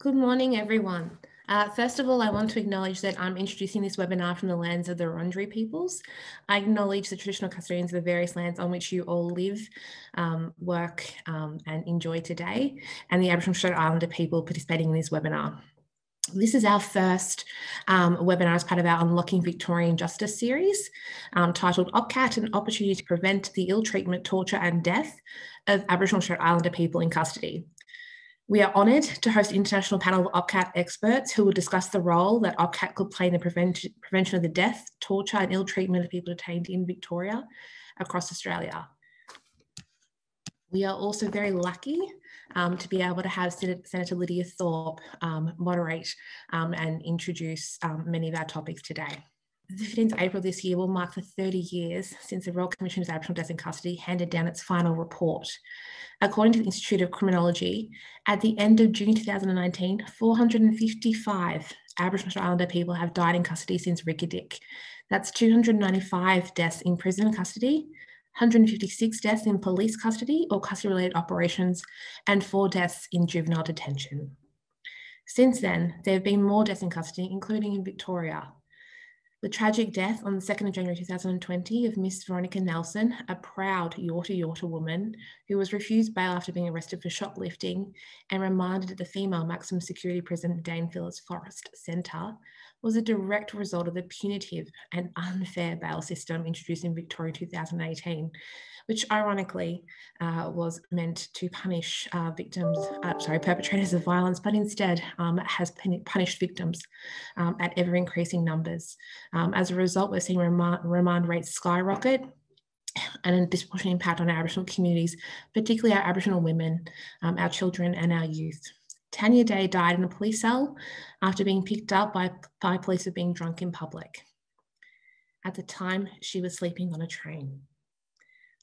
Good morning, everyone. First of all, I want to acknowledge that I'm introducing this webinar from the lands of the Wurundjeri peoples. I acknowledge the traditional custodians of the various lands on which you all live, work and enjoy today, and the Aboriginal Strait Islander people participating in this webinar. This is our first webinar as part of our Unlocking Victorian Justice series, titled OPCAT, an opportunity to prevent the ill treatment, torture and death of Aboriginal Strait Islander people in custody. We are honoured to host an international panel of OPCAT experts who will discuss the role that OPCAT could play in the prevention of the death, torture and ill treatment of people detained in Victoria across Australia. We are also very lucky to be able to have Senator Lydia Thorpe moderate and introduce many of our topics today. The 15th of April this year will mark the 30 years since the Royal Commission of Aboriginal Deaths in Custody handed down its final report. According to the Institute of Criminology, at the end of June 2019, 455 Aboriginal and Strait Islander people have died in custody since Rickardick. That's 295 deaths in prison custody, 156 deaths in police custody or custody-related operations, and 4 deaths in juvenile detention. Since then, there have been more deaths in custody, including in Victoria. The tragic death on the 2nd of January 2020 of Miss Veronica Nelson, a proud Yorta woman who was refused bail after being arrested for shoplifting and remanded at the female maximum security prison Dane Phillips Forest Centre, was a direct result of the punitive and unfair bail system introduced in Victoria in 2018, which ironically was meant to punish perpetrators of violence, but instead has punished victims at ever increasing numbers. As a result, we're seeing remand rates skyrocket and a disproportionate impact on our Aboriginal communities, particularly our Aboriginal women, our children and our youth. Tanya Day died in a police cell after being picked up by police for being drunk in public. At the time, she was sleeping on a train.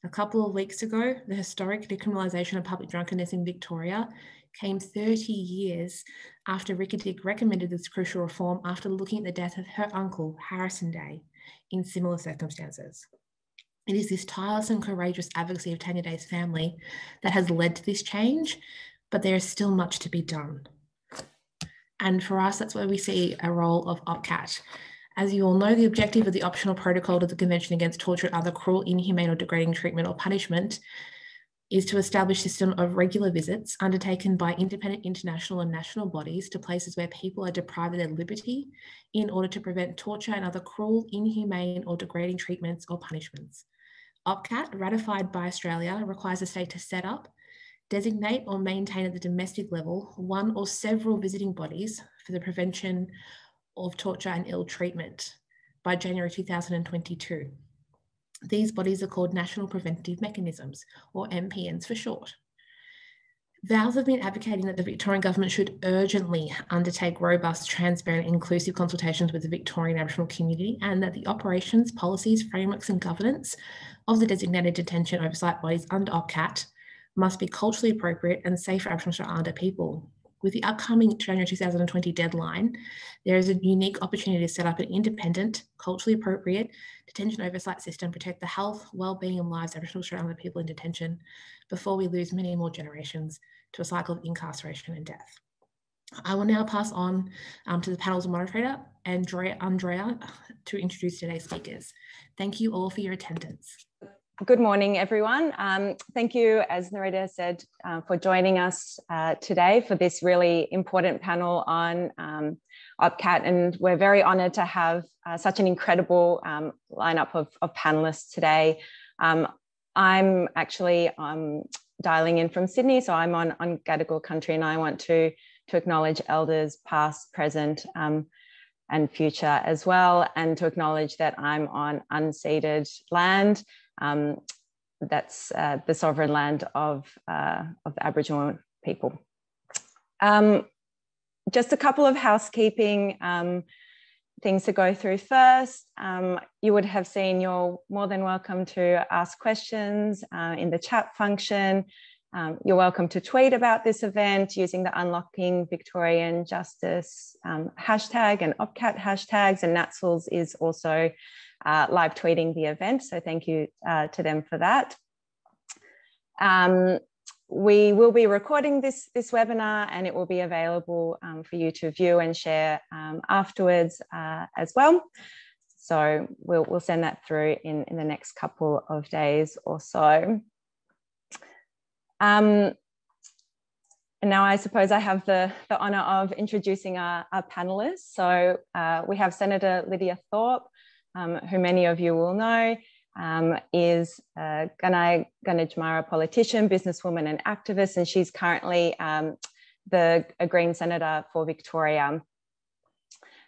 A couple of weeks ago, the historic decriminalisation of public drunkenness in Victoria came 30 years after Rickardick recommended this crucial reform after looking at the death of her uncle, Harrison Day, in similar circumstances. It is this tireless and courageous advocacy of Tanya Day's family that has led to this change, but there is still much to be done. And for us, that's where we see a role of OPCAT. As you all know, the objective of the optional protocol to the Convention Against Torture and Other Cruel, Inhumane or Degrading Treatment or Punishment is to establish a system of regular visits undertaken by independent international and national bodies to places where people are deprived of their liberty in order to prevent torture and other cruel, inhumane or degrading treatments or punishments. OPCAT, ratified by Australia, requires the state to set up, designate or maintain at the domestic level one or several visiting bodies for the prevention of torture and ill treatment by January 2022. These bodies are called National Preventive Mechanisms, or NPNs for short. VALS have been advocating that the Victorian government should urgently undertake robust, transparent, and inclusive consultations with the Victorian Aboriginal community, and that the operations, policies, frameworks, and governance of the designated detention oversight bodies under OPCAT must be culturally appropriate and safe for Aboriginal Strait Islander people. With the upcoming January 2020 deadline, there is a unique opportunity to set up an independent, culturally appropriate detention oversight system, protect the health, well-being and lives of Aboriginal Strait Islander people in detention before we lose many more generations to a cycle of incarceration and death. I will now pass on to the panel's moderator, Andrea, to introduce today's speakers. Thank you all for your attendance. Good morning, everyone. Thank you, as Narita said, for joining us today for this really important panel on OPCAT. And we're very honoured to have such an incredible lineup of panellists today. I'm actually dialing in from Sydney, so I'm on Gadigal country, and I want to acknowledge elders past, present, and future as well, and to acknowledge that I'm on unceded land. That's the sovereign land of the Aboriginal people. Just a couple of housekeeping things to go through first. You would have seen you're more than welcome to ask questions in the chat function. You're welcome to tweet about this event using the Unlocking Victorian Justice hashtag and OPCAT hashtags, and Natsals is also live tweeting the event, so thank you to them for that. we will be recording this webinar, and it will be available for you to view and share afterwards as well. So we'll send that through in the next couple of days or so. And now I suppose I have the honour of introducing our panellists. So we have Senator Lydia Thorpe, who many of you will know, is a Gunai politician, businesswoman and activist, and she's currently a Green Senator for Victoria.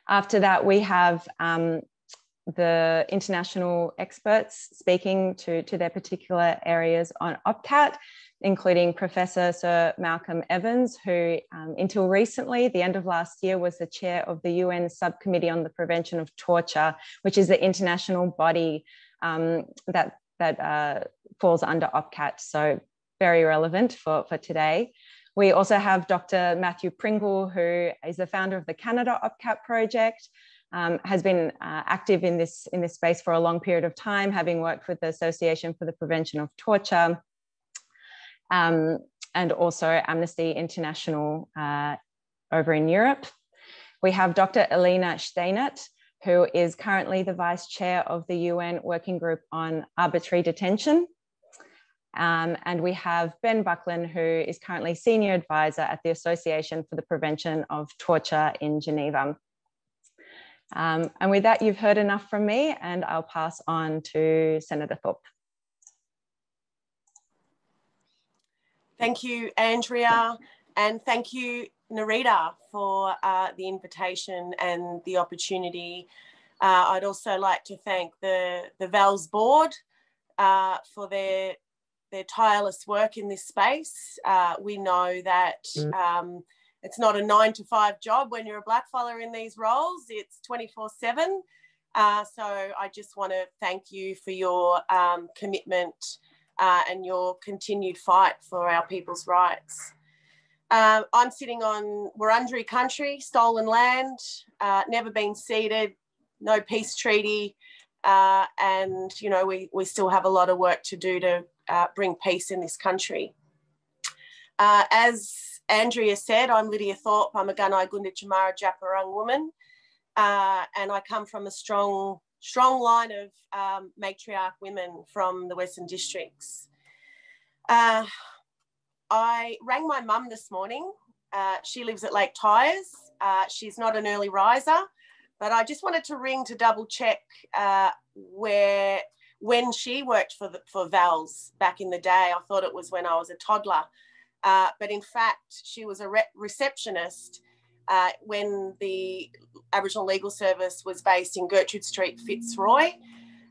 After that, we have the international experts speaking to their particular areas on OPCAT, including Professor Sir Malcolm Evans, who until recently, the end of last year, was the chair of the UN Subcommittee on the Prevention of Torture, which is the international body that falls under OPCAT, so very relevant for today. We also have Dr. Matthew Pringle, who is the founder of the Canada OPCAT project, has been active in this space for a long period of time, having worked with the Association for the Prevention of Torture, and also Amnesty International over in Europe. We have Dr. Elena Steinert, who is currently the Vice Chair of the UN Working Group on Arbitrary Detention. And we have Ben Buckland, who is currently Senior Advisor at the Association for the Prevention of Torture in Geneva. And with that, you've heard enough from me, and I'll pass on to Senator Thorpe. Thank you, Andrea, and thank you, Nerita, for the invitation and the opportunity. I'd also like to thank the VALS board for their tireless work in this space. We know that it's not a 9-to-5 job when you're a blackfella in these roles, it's 24/7. So I just want to thank you for your commitment and your continued fight for our people's rights. I'm sitting on Wurundjeri country, stolen land, never been ceded, no peace treaty, and you know we still have a lot of work to do to bring peace in this country. As Andrea said, I'm Lydia Thorpe. I'm a Gunai Gunditjmara Djapurrung woman, and I come from a strong line of matriarch women from the Western Districts. I rang my mum this morning. She lives at Lake Torres. She's not an early riser, but I just wanted to ring to double check when she worked for VALS back in the day. I thought it was when I was a toddler, but in fact, she was a receptionist when the Aboriginal Legal Service was based in Gertrude Street, Fitzroy,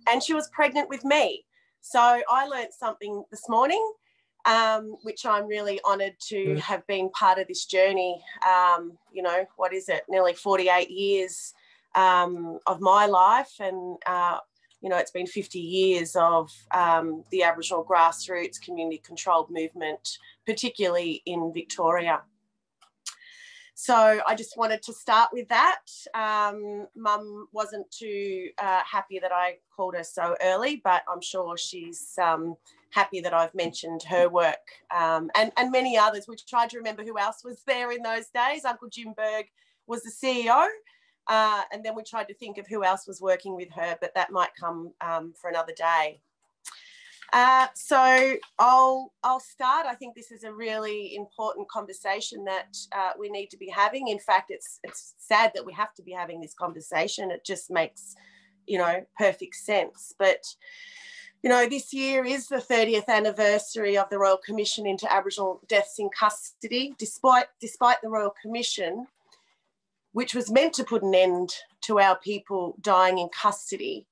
and she was pregnant with me. So I learned something this morning, which I'm really honoured to have been part of this journey. You know, what is it? Nearly 48 years of my life, and you know, it's been 50 years of the Aboriginal grassroots community-controlled movement, particularly in Victoria. So I just wanted to start with that. Mum wasn't too happy that I called her so early, but I'm sure she's happy that I've mentioned her work and many others. We tried to remember who else was there in those days. Uncle Jim Berg was the CEO, and then we tried to think of who else was working with her, but that might come for another day. So I'll start. I think this is a really important conversation that we need to be having. In fact, it's sad that we have to be having this conversation. It just makes, you know, perfect sense. But, you know, this year is the 30th anniversary of the Royal Commission into Aboriginal Deaths in Custody. Despite the Royal Commission, which was meant to put an end to our people dying in custody,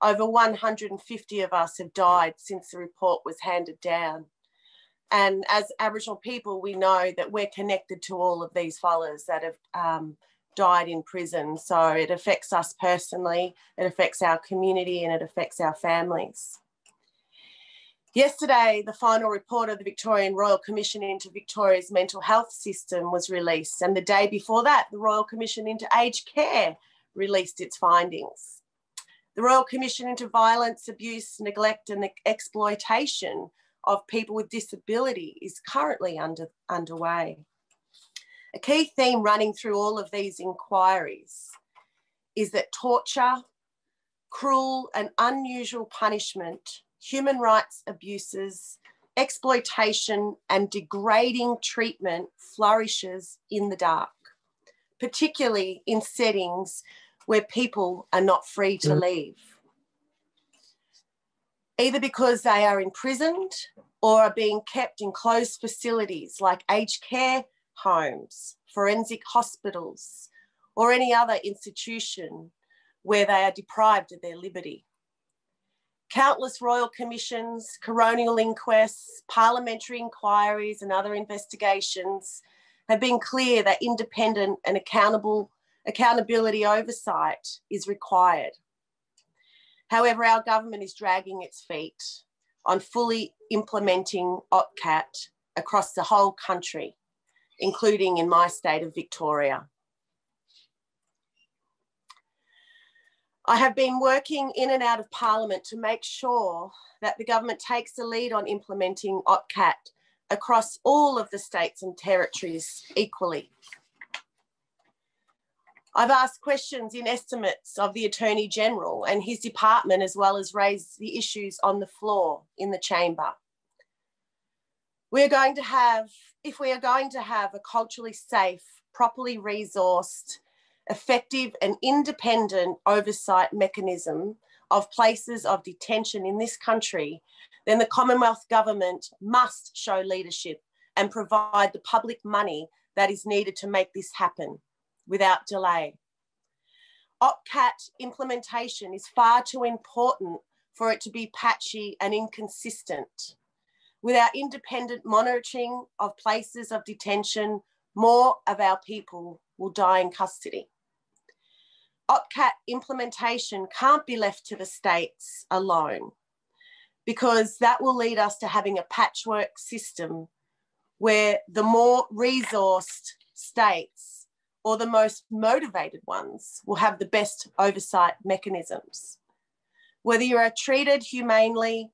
over 150 of us have died since the report was handed down. And as Aboriginal people, we know that we're connected to all of these fellas that have died in prison. So it affects us personally, it affects our community, and it affects our families. Yesterday, the final report of the Victorian Royal Commission into Victoria's mental health system was released. And the day before that, the Royal Commission into aged care released its findings. The Royal Commission into Violence, Abuse, Neglect and Exploitation of people with disability is currently underway. A key theme running through all of these inquiries is that torture, cruel and unusual punishment, human rights abuses, exploitation and degrading treatment flourishes in the dark, particularly in settings where people are not free to leave, either because they are imprisoned or are being kept in closed facilities like aged care homes, forensic hospitals, or any other institution where they are deprived of their liberty. Countless royal commissions, coronial inquests, parliamentary inquiries and other investigations have been clear that independent and accountability oversight is required. However, our government is dragging its feet on fully implementing OPCAT across the whole country, including in my state of Victoria. I have been working in and out of Parliament to make sure that the government takes the lead on implementing OPCAT across all of the states and territories equally. I've asked questions in estimates of the Attorney General and his department, as well as raised the issues on the floor in the chamber. If we are going to have a culturally safe, properly resourced, effective and independent oversight mechanism of places of detention in this country, then the Commonwealth Government must show leadership and provide the public money that is needed to make this happen without delay. OPCAT implementation is far too important for it to be patchy and inconsistent. Without independent monitoring of places of detention, more of our people will die in custody. OPCAT implementation can't be left to the states alone, because that will lead us to having a patchwork system where the more resourced states or the most motivated ones will have the best oversight mechanisms. Whether you are treated humanely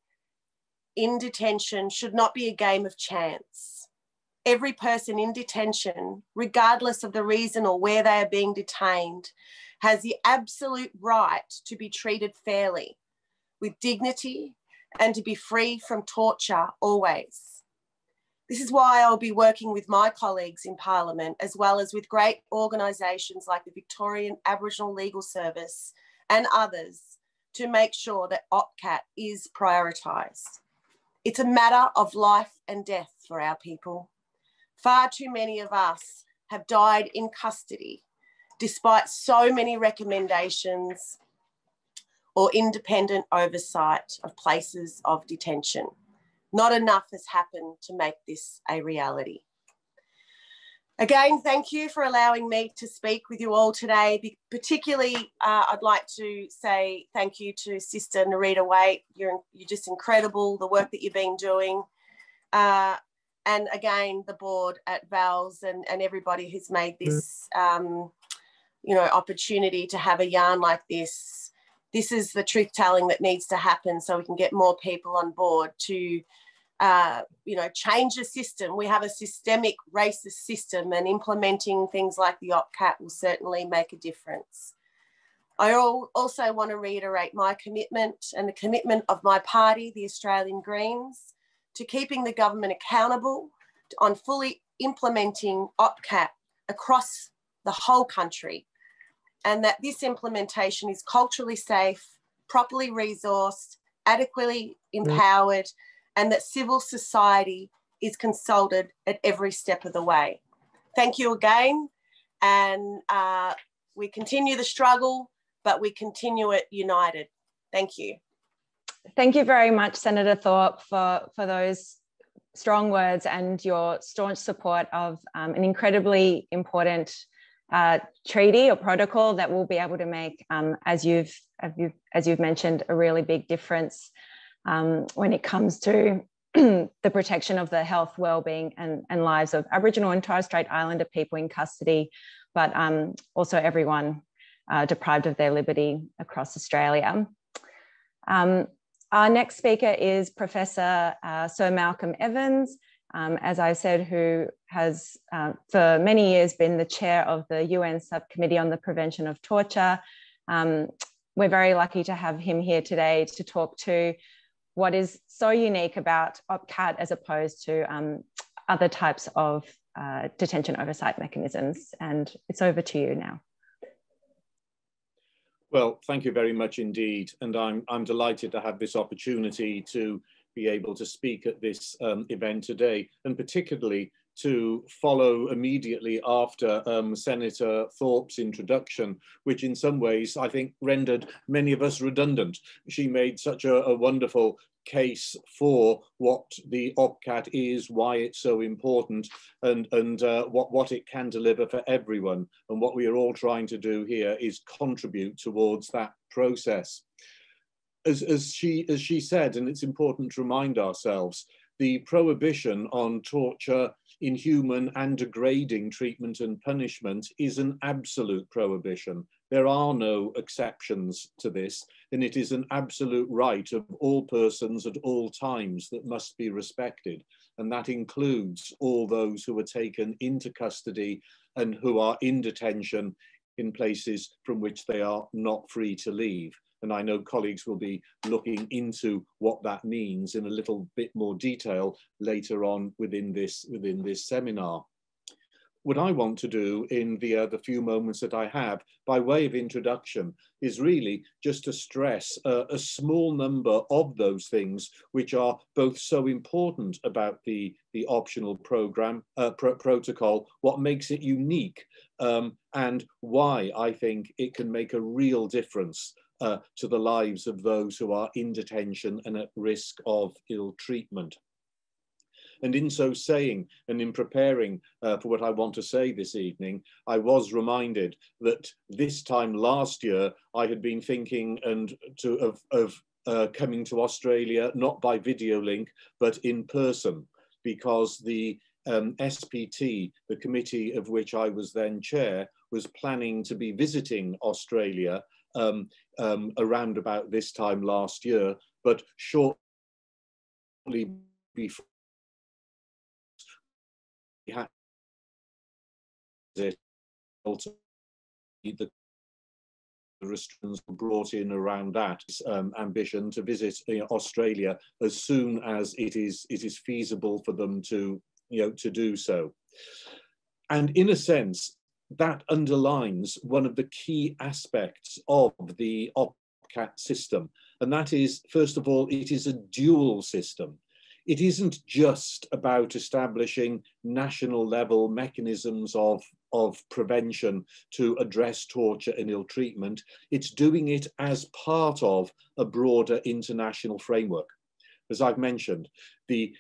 in detention should not be a game of chance. Every person in detention, regardless of the reason or where they are being detained, has the absolute right to be treated fairly, with dignity, and to be free from torture always. This is why I'll be working with my colleagues in Parliament, as well as with great organisations like the Victorian Aboriginal Legal Service and others, to make sure that OPCAT is prioritised. It's a matter of life and death for our people. Far too many of us have died in custody, despite so many recommendations or independent oversight of places of detention. Not enough has happened to make this a reality. Again, thank you for allowing me to speak with you all today. Particularly, I'd like to say thank you to Sister Nerita Waite. You're just incredible, the work that you've been doing. And again, the board at VALS and everybody who's made this opportunity to have a yarn like this. This is the truth telling that needs to happen so we can get more people on board to change the system. We have a systemic racist system, and implementing things like the OPCAT will certainly make a difference. I also want to reiterate my commitment and the commitment of my party, the Australian Greens, to keeping the government accountable on fully implementing OPCAT across the whole country, and that this implementation is culturally safe, properly resourced, adequately empowered, and that civil society is consulted at every step of the way. Thank you again, and we continue the struggle, but we continue it united. Thank you. Thank you very much, Senator Thorpe, for those strong words and your staunch support of an incredibly important treaty or protocol that will be able to make, as you've mentioned, a really big difference when it comes to the protection of the health, well-being and lives of Aboriginal and Torres Strait Islander people in custody, but also everyone deprived of their liberty across Australia. Our next speaker is Professor Sir Malcolm Evans, as I said, who has for many years been the chair of the UN Subcommittee on the Prevention of Torture. We're very lucky to have him here today to talk to what is so unique about OPCAT as opposed to other types of detention oversight mechanisms. And it's over to you now. Well, thank you very much indeed. And I'm delighted to have this opportunity to be able to speak at this event today, and particularly to follow immediately after Senator Thorpe's introduction, which in some ways I think rendered many of us redundant. She made such a wonderful case for what the OPCAT is, why it's so important, and what it can deliver for everyone. And what we are all trying to do here is contribute towards that process. As she said, and it's important to remind ourselves, the prohibition on torture, inhuman and degrading treatment and punishment is an absolute prohibition. There are no exceptions to this, and it is an absolute right of all persons at all times that must be respected. And that includes all those who are taken into custody and who are in detention in places from which they are not free to leave. And I know colleagues will be looking into what that means in a little bit more detail later on within this seminar. What I want to do in the few moments that I have by way of introduction is really just to stress a small number of those things which are both so important about the optional program protocol, what makes it unique, and why I think it can make a real difference to the lives of those who are in detention and at risk of ill treatment. And in so saying, and in preparing for what I want to say this evening, I was reminded that this time last year, I had been thinking of coming to Australia, not by video link, but in person, because the SPT, the committee of which I was then chair, was planning to be visiting Australia around about this time last year, but shortly before we had the restrictions brought in around that ambition to visit Australia as soon as it is feasible for them to do so. And in a sense, that underlines one of the key aspects of the OPCAT system, and that is, first of all, it is a dual system. It isn't just about establishing national level mechanisms of prevention to address torture and ill treatment. It's doing it as part of a broader international framework. As I've mentioned, the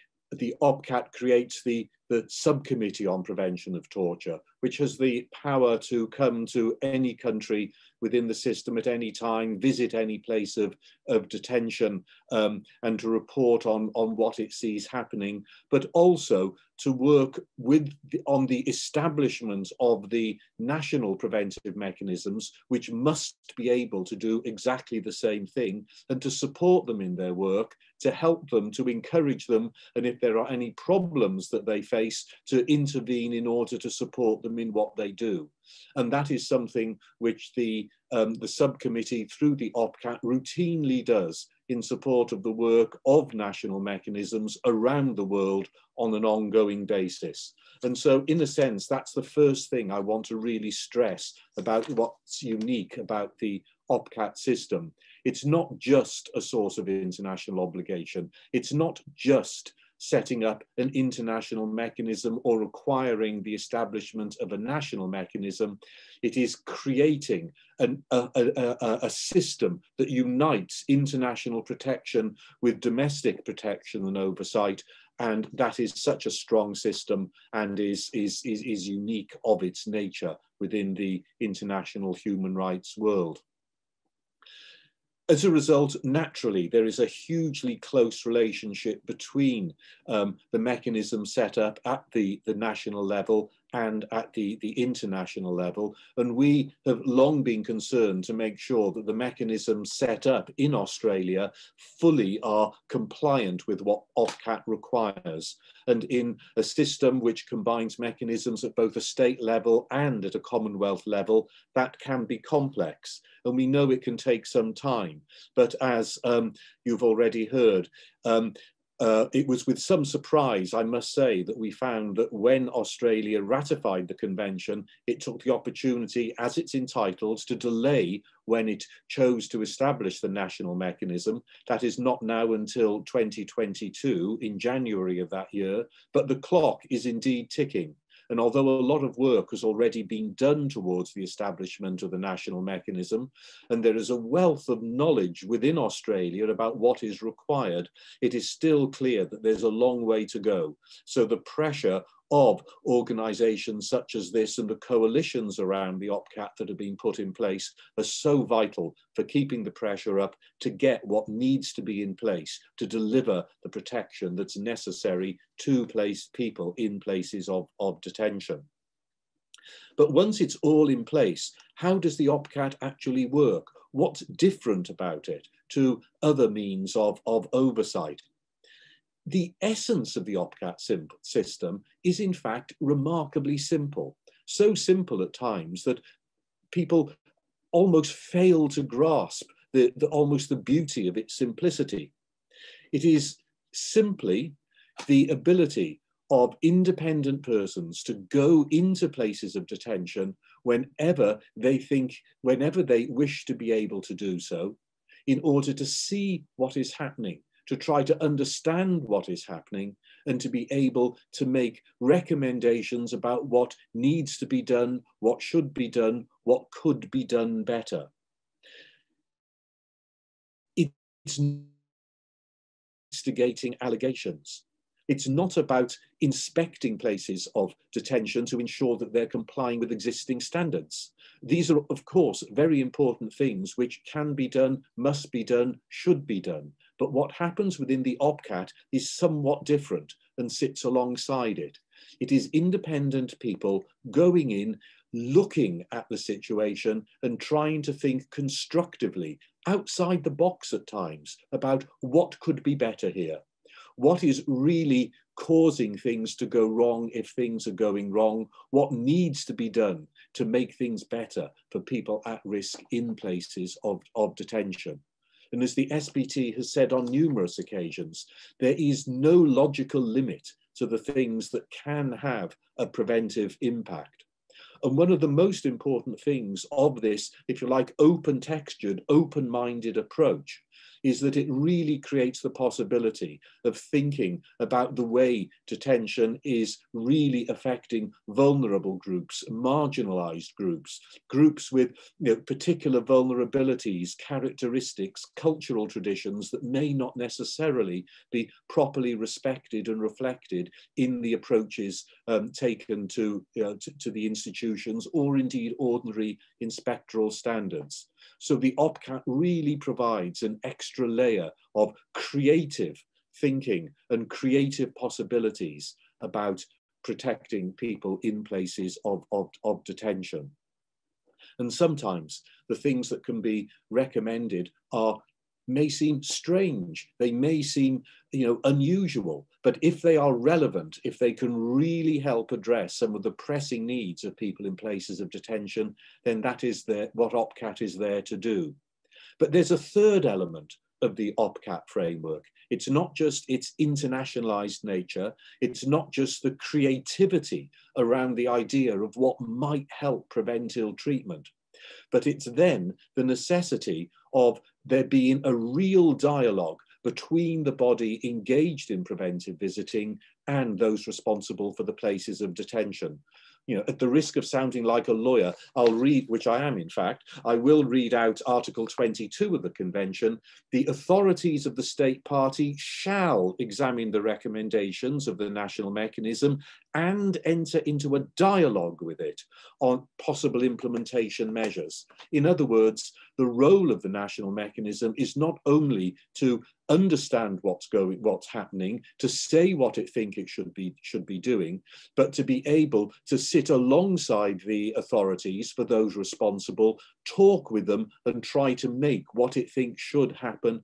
OPCAT creates the subcommittee on prevention of torture, which has the power to come to any country within the system at any time, visit any place of detention, and to report on what it sees happening, but also to work on the establishment of the national preventive mechanisms, which must be able to do exactly the same thing, and to support them in their work, to help them, to encourage them, and if there are any problems that they face, to intervene in order to support them in what they do. And that is something which the subcommittee through the OPCAT routinely does in support of the work of national mechanisms around the world on an ongoing basis. And so in a sense, that's the first thing I want to really stress about what's unique about the OPCAT system. It's not just a source of international obligation. It's not just setting up an international mechanism or requiring the establishment of a national mechanism. It is creating a system that unites international protection with domestic protection and oversight, and that is such a strong system and is unique of its nature within the international human rights world. As a result, naturally, there is a hugely close relationship between the mechanism set up at the national level and at the international level. And we have long been concerned to make sure that the mechanisms set up in Australia fully are compliant with what OPCAT requires. And in a system which combines mechanisms at both a state level and at a Commonwealth level, that can be complex. And we know it can take some time. But as you've already heard, it was with some surprise, I must say, that we found that when Australia ratified the convention, it took the opportunity, as it's entitled, to delay when it chose to establish the national mechanism. That is not now until 2022, in January of that year, but the clock is indeed ticking. And although a lot of work has already been done towards the establishment of the national mechanism, and there is a wealth of knowledge within Australia about what is required, it is still clear that there's a long way to go. So the pressure of organisations such as this and the coalitions around the OPCAT that have been put in place are so vital for keeping the pressure up to get what needs to be in place to deliver the protection that's necessary to place people in places of detention. But once it's all in place, how does the OPCAT actually work? What's different about it to other means of oversight? The essence of the OPCAT system is in fact remarkably simple. So simple at times that people almost fail to grasp almost the beauty of its simplicity. It is simply the ability of independent persons to go into places of detention whenever they wish to be able to do so, in order to see what is happening, to try to understand what is happening, and to be able to make recommendations about what needs to be done, what should be done, what could be done better. It's instigating allegations. It's not about inspecting places of detention to ensure that they're complying with existing standards. These are, of course, very important things which can be done, must be done, should be done. But what happens within the OPCAT is somewhat different and sits alongside it. It is independent people going in, looking at the situation and trying to think constructively, outside the box at times, about what could be better here. What is really causing things to go wrong if things are going wrong? What needs to be done to make things better for people at risk in places of detention? And as the SBT has said on numerous occasions, there is no logical limit to the things that can have a preventive impact. And one of the most important things of this, if you like, open-textured, open-minded approach is that it really creates the possibility of thinking about the way detention is really affecting vulnerable groups, marginalized groups, groups with particular vulnerabilities, characteristics, cultural traditions that may not necessarily be properly respected and reflected in the approaches taken to the institutions or indeed ordinary inspectoral standards. So the OPCAT really provides an extra layer of creative thinking and creative possibilities about protecting people in places of detention. And sometimes the things that can be recommended may seem strange, they may seem unusual, but if they are relevant, if they can really help address some of the pressing needs of people in places of detention, then that is what OPCAT is there to do. But there's a third element of the OPCAT framework. It's not just its internationalized nature, it's not just the creativity around the idea of what might help prevent ill treatment, but it's then the necessity of there being a real dialogue between the body engaged in preventive visiting and those responsible for the places of detention. At the risk of sounding like a lawyer, I'll read, which I am in fact, I will read out Article 22 of the Convention. The authorities of the state party shall examine the recommendations of the national mechanism and enter into a dialogue with it on possible implementation measures. In other words, the role of the national mechanism is not only to understand what's happening, to say what it thinks it should be doing, but to be able to sit alongside the authorities for those responsible, talk with them, and try to make what it thinks should happen.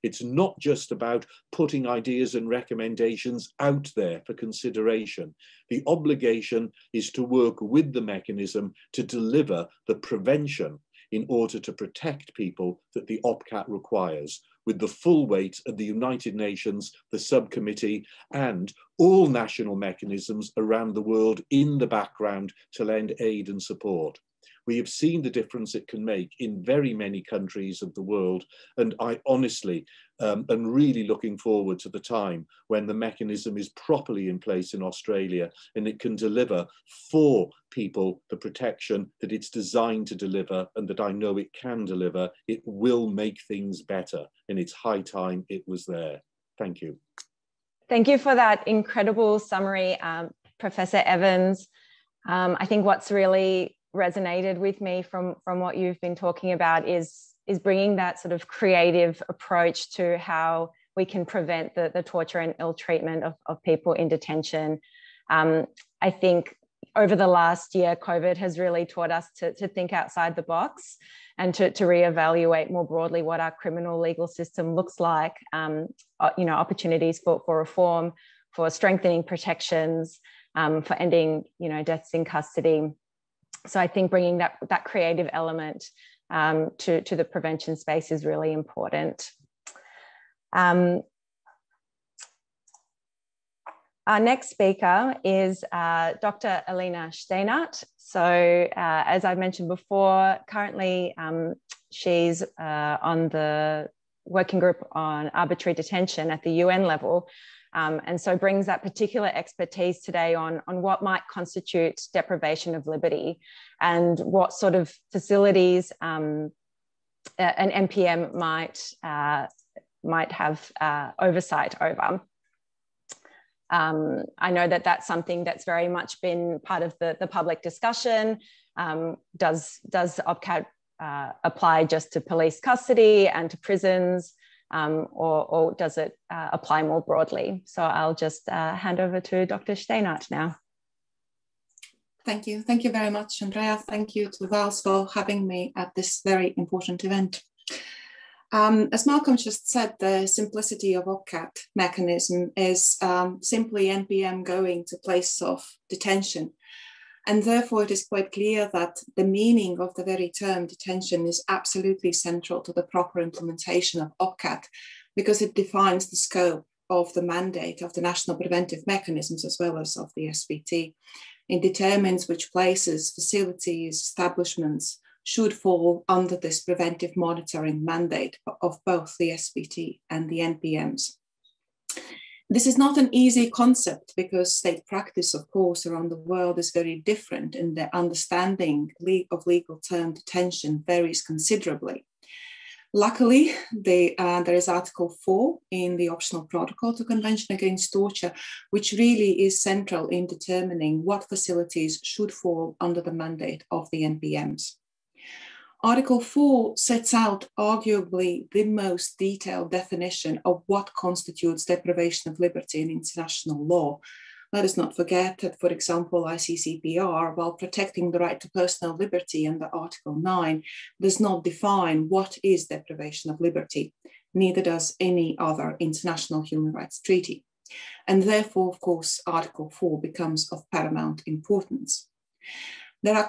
It's not just about putting ideas and recommendations out there for consideration. The obligation is to work with the mechanism to deliver the prevention in order to protect people that the OPCAT requires, with the full weight of the United Nations, the subcommittee, and all national mechanisms around the world in the background to lend aid and support. We have seen the difference it can make in very many countries of the world, and I honestly am really looking forward to the time when the mechanism is properly in place in Australia and it can deliver for people the protection that it's designed to deliver and that I know it can deliver. It will make things better, and it's high time it was there. Thank you. Thank you for that incredible summary, Professor Evans. I think what's really resonated with me from what you've been talking about is bringing that sort of creative approach to how we can prevent the torture and ill treatment of people in detention. I think over the last year, COVID has really taught us to think outside the box and to reevaluate more broadly what our criminal legal system looks like, opportunities for reform, for strengthening protections, for ending, deaths in custody. So I think bringing that creative element to the prevention space is really important. Our next speaker is Dr. Alina Steinert. So as I mentioned before, currently she's on the working group on arbitrary detention at the UN level. And so brings that particular expertise today on what might constitute deprivation of liberty and what sort of facilities an NPM might have oversight over. I know that that's something that's very much been part of the public discussion. Does OPCAT apply just to police custody and to prisons? Or does it apply more broadly? So I'll just hand over to Dr. Steinert now. Thank you. Thank you very much, Andrea. Thank you to VALS for having me at this very important event. As Malcolm just said, the simplicity of OPCAT mechanism is simply NPM going to place of detention. And therefore, it is quite clear that the meaning of the very term detention is absolutely central to the proper implementation of OPCAT, because it defines the scope of the mandate of the national preventive mechanisms as well as of the SVT. It determines which places, facilities, establishments should fall under this preventive monitoring mandate of both the SVT and the NPMs. This is not an easy concept because state practice, of course, around the world is very different, and the understanding of legal term detention varies considerably. Luckily, there is Article 4 in the optional protocol to Convention Against Torture, which really is central in determining what facilities should fall under the mandate of the NPMs. Article 4 sets out arguably the most detailed definition of what constitutes deprivation of liberty in international law. Let us not forget that, for example, ICCPR, while protecting the right to personal liberty under Article 9, does not define what is deprivation of liberty. Neither does any other international human rights treaty. And therefore, of course, Article 4 becomes of paramount importance. There are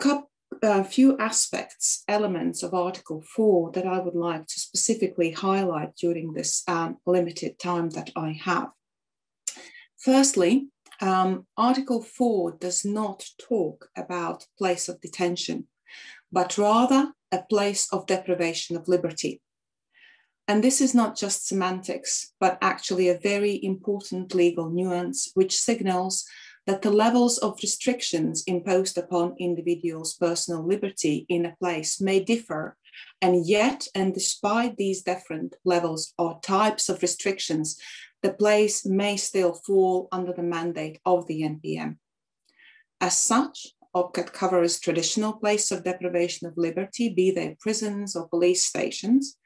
a few aspects, elements of Article 4 that I would like to specifically highlight during this limited time that I have. Firstly, Article 4 does not talk about place of detention, but rather a place of deprivation of liberty. And this is not just semantics, but actually a very important legal nuance, which signals that the levels of restrictions imposed upon individuals' personal liberty in a place may differ, and yet, and despite these different levels or types of restrictions, the place may still fall under the mandate of the NPM. As such, OPCAT covers traditional places of deprivation of liberty, be they prisons or police stations,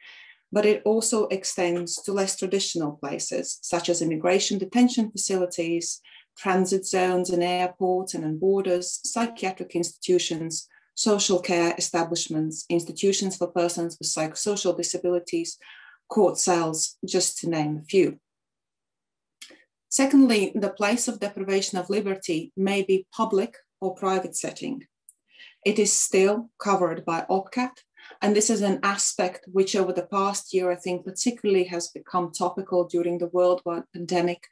but it also extends to less traditional places, such as immigration detention facilities, transit zones in airports and on borders, psychiatric institutions, social care establishments, institutions for persons with psychosocial disabilities, court cells, just to name a few. Secondly, the place of deprivation of liberty may be public or private setting. It is still covered by OPCAT, and this is an aspect which over the past year, I think particularly has become topical during the worldwide pandemic,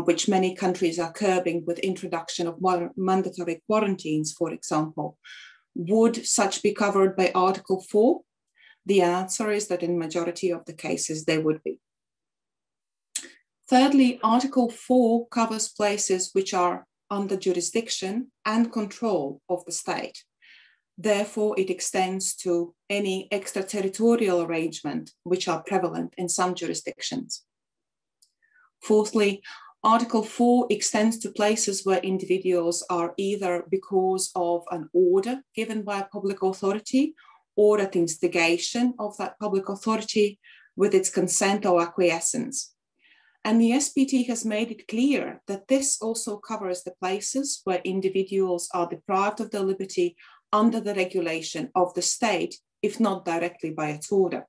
which many countries are curbing with introduction of mandatory quarantines, for example. Would such be covered by Article 4? The answer is that in majority of the cases they would be. Thirdly, Article 4 covers places which are under jurisdiction and control of the state. Therefore, it extends to any extraterritorial arrangement which are prevalent in some jurisdictions. Fourthly, Article 4 extends to places where individuals are either because of an order given by a public authority or at instigation of that public authority with its consent or acquiescence. And the SPT has made it clear that this also covers the places where individuals are deprived of their liberty under the regulation of the state, if not directly by its order.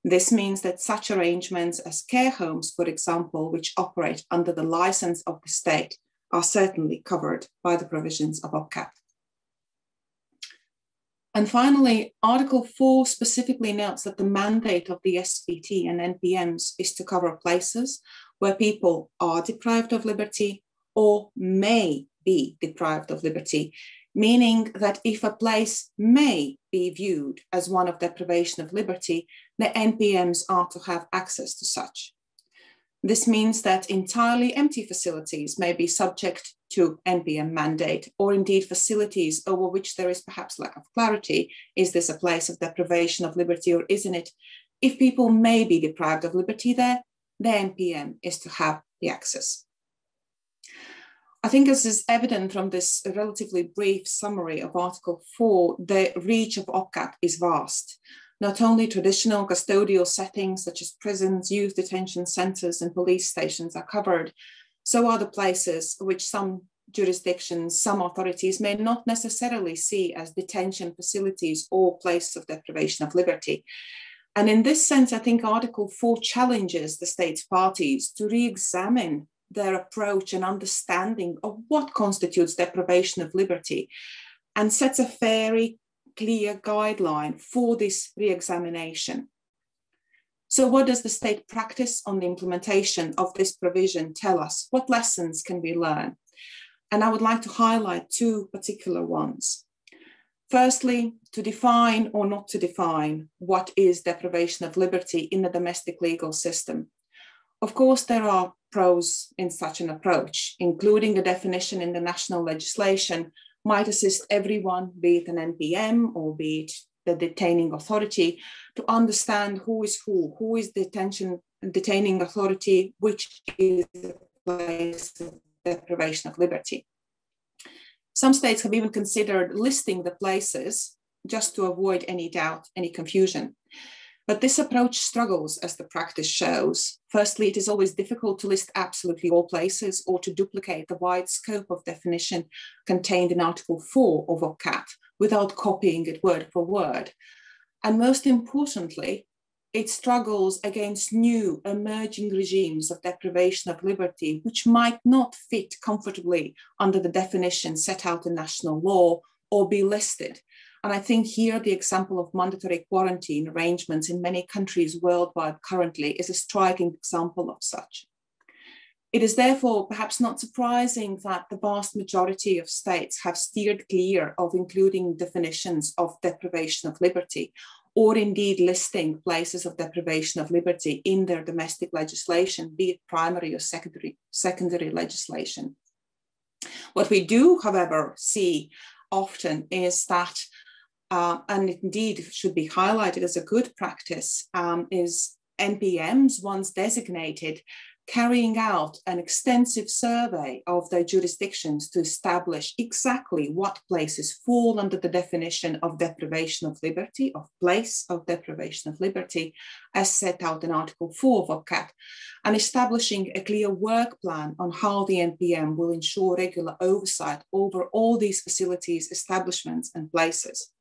This means that such arrangements as care homes, for example, which operate under the license of the state, are certainly covered by the provisions of OPCAT. And finally, Article 4 specifically notes that the mandate of the SPT and NPMs is to cover places where people are deprived of liberty or may be deprived of liberty, meaning that if a place may be viewed as one of deprivation of liberty, the NPMs are to have access to such. This means that entirely empty facilities may be subject to NPM mandate, or indeed facilities over which there is perhaps lack of clarity. Is this a place of deprivation of liberty or isn't it? If people may be deprived of liberty there, the NPM is to have the access. I think as is evident from this relatively brief summary of Article 4, the reach of OPCAT is vast. Not only traditional custodial settings such as prisons, youth detention centres and police stations are covered, so are the places which some jurisdictions, some authorities may not necessarily see as detention facilities or places of deprivation of liberty. And in this sense, I think Article 4 challenges the state's parties to re-examine their approach and understanding of what constitutes deprivation of liberty and sets a very clear guideline for this re-examination. So what does the state practice on the implementation of this provision tell us? What lessons can we learn? And I would like to highlight two particular ones. Firstly, to define or not to define what is deprivation of liberty in the domestic legal system. Of course, there are pros in such an approach, including a definition in the national legislation might assist everyone, be it an NPM or be it the detaining authority, to understand who is detaining authority, which is the place of deprivation of liberty. Some states have even considered listing the places just to avoid any doubt, any confusion. But this approach struggles, as the practice shows. Firstly, it is always difficult to list absolutely all places or to duplicate the wide scope of definition contained in Article 4 of OPCAT without copying it word for word. And most importantly, it struggles against new emerging regimes of deprivation of liberty, which might not fit comfortably under the definition set out in national law or be listed. And I think here the example of mandatory quarantine arrangements in many countries worldwide currently is a striking example of such. It is therefore perhaps not surprising that the vast majority of states have steered clear of including definitions of deprivation of liberty, or indeed listing places of deprivation of liberty in their domestic legislation, be it primary or secondary legislation. What we do, however, see often is that and indeed should be highlighted as a good practice, is NPMs, once designated, carrying out an extensive survey of their jurisdictions to establish exactly what places fall under the definition of deprivation of liberty, of place of deprivation of liberty, as set out in Article 4 of OPCAT, and establishing a clear work plan on how the NPM will ensure regular oversight over all these facilities, establishments, and places.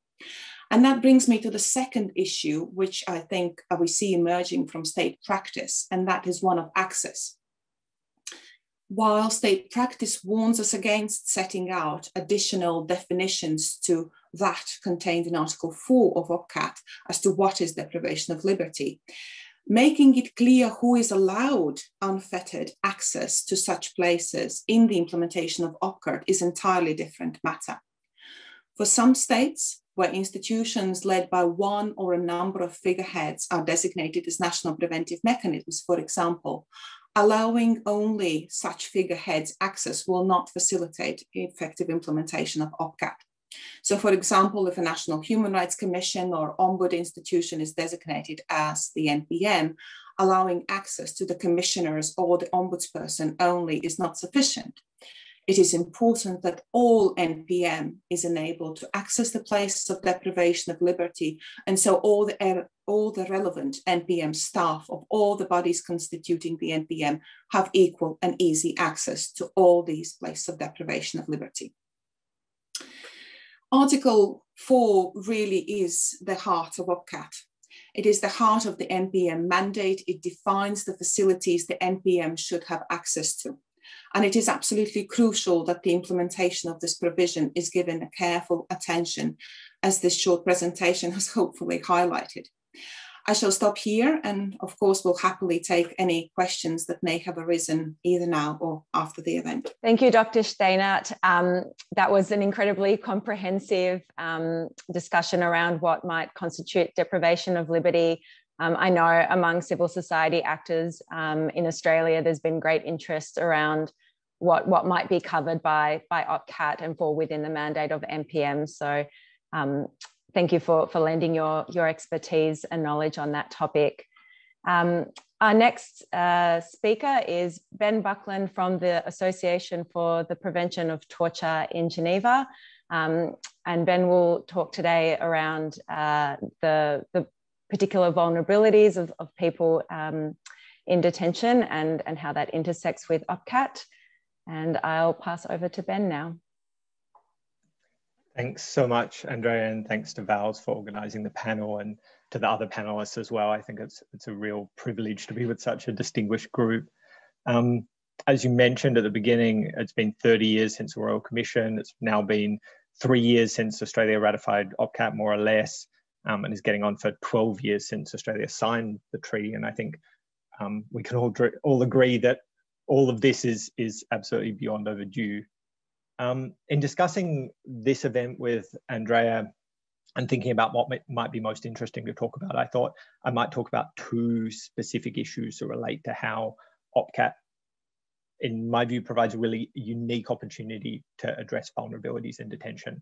And that brings me to the second issue, which I think we see emerging from state practice, and that is one of access. While state practice warns us against setting out additional definitions to that contained in Article 4 of OPCAT as to what is deprivation of liberty, making it clear who is allowed unfettered access to such places in the implementation of OPCAT is an entirely different matter. For some states, where institutions led by one or a number of figureheads are designated as national preventive mechanisms, for example, allowing only such figureheads access will not facilitate effective implementation of OPCAT. So, for example, if a National Human Rights Commission or Ombud institution is designated as the NPM, allowing access to the commissioners or the ombudsperson only is not sufficient. It is important that all NPM is enabled to access the places of deprivation of liberty, and so all the relevant NPM staff of all the bodies constituting the NPM have equal and easy access to all these places of deprivation of liberty. Article 4 really is the heart of OPCAT. It is the heart of the NPM mandate. It defines the facilities the NPM should have access to. And it is absolutely crucial that the implementation of this provision is given a careful attention, as this short presentation has hopefully highlighted. I shall stop here and of course will happily take any questions that may have arisen either now or after the event. Thank you, Dr. Steinert. That was an incredibly comprehensive discussion around what might constitute deprivation of liberty. I know among civil society actors in Australia, there's been great interest around what might be covered by OPCAT and fall within the mandate of NPM. So thank you for lending your expertise and knowledge on that topic. Our next speaker is Ben Buckland from the Association for the Prevention of Torture in Geneva. And Ben will talk today around the particular vulnerabilities of people in detention and how that intersects with OPCAT. And I'll pass over to Ben now. Thanks so much, Andrea, and thanks to VALS for organising the panel and to the other panellists as well. I think it's a real privilege to be with such a distinguished group. As you mentioned at the beginning, it's been 30 years since the Royal Commission. It's now been 3 years since Australia ratified OPCAT, more or less. And is getting on for 12 years since Australia signed the treaty. And I think we can all agree that all of this is absolutely beyond overdue. In discussing this event with Andrea and thinking about what might be most interesting to talk about, I thought I might talk about two specific issues that relate to how OPCAT, in my view, provides a really unique opportunity to address vulnerabilities in detention.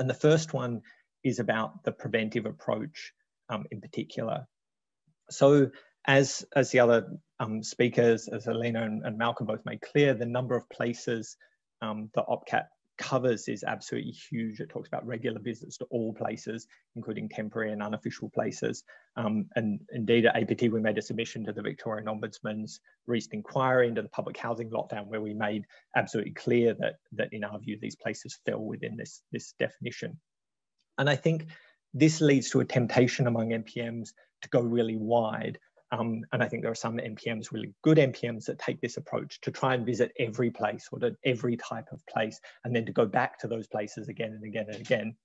And the first one is about the preventive approach in particular. So as the other speakers, as Alina and Malcolm both made clear, the number of places that OPCAT covers is absolutely huge. It talks about regular visits to all places, including temporary and unofficial places. And indeed at APT, we made a submission to the Victorian Ombudsman's recent inquiry into the public housing lockdown, where we made absolutely clear that in our view, these places fell within this definition. And I think this leads to a temptation among NPMs to go really wide. And I think there are some NPMs, really good NPMs, that take this approach to try and visit every place or to every type of place, and then to go back to those places again and again and again.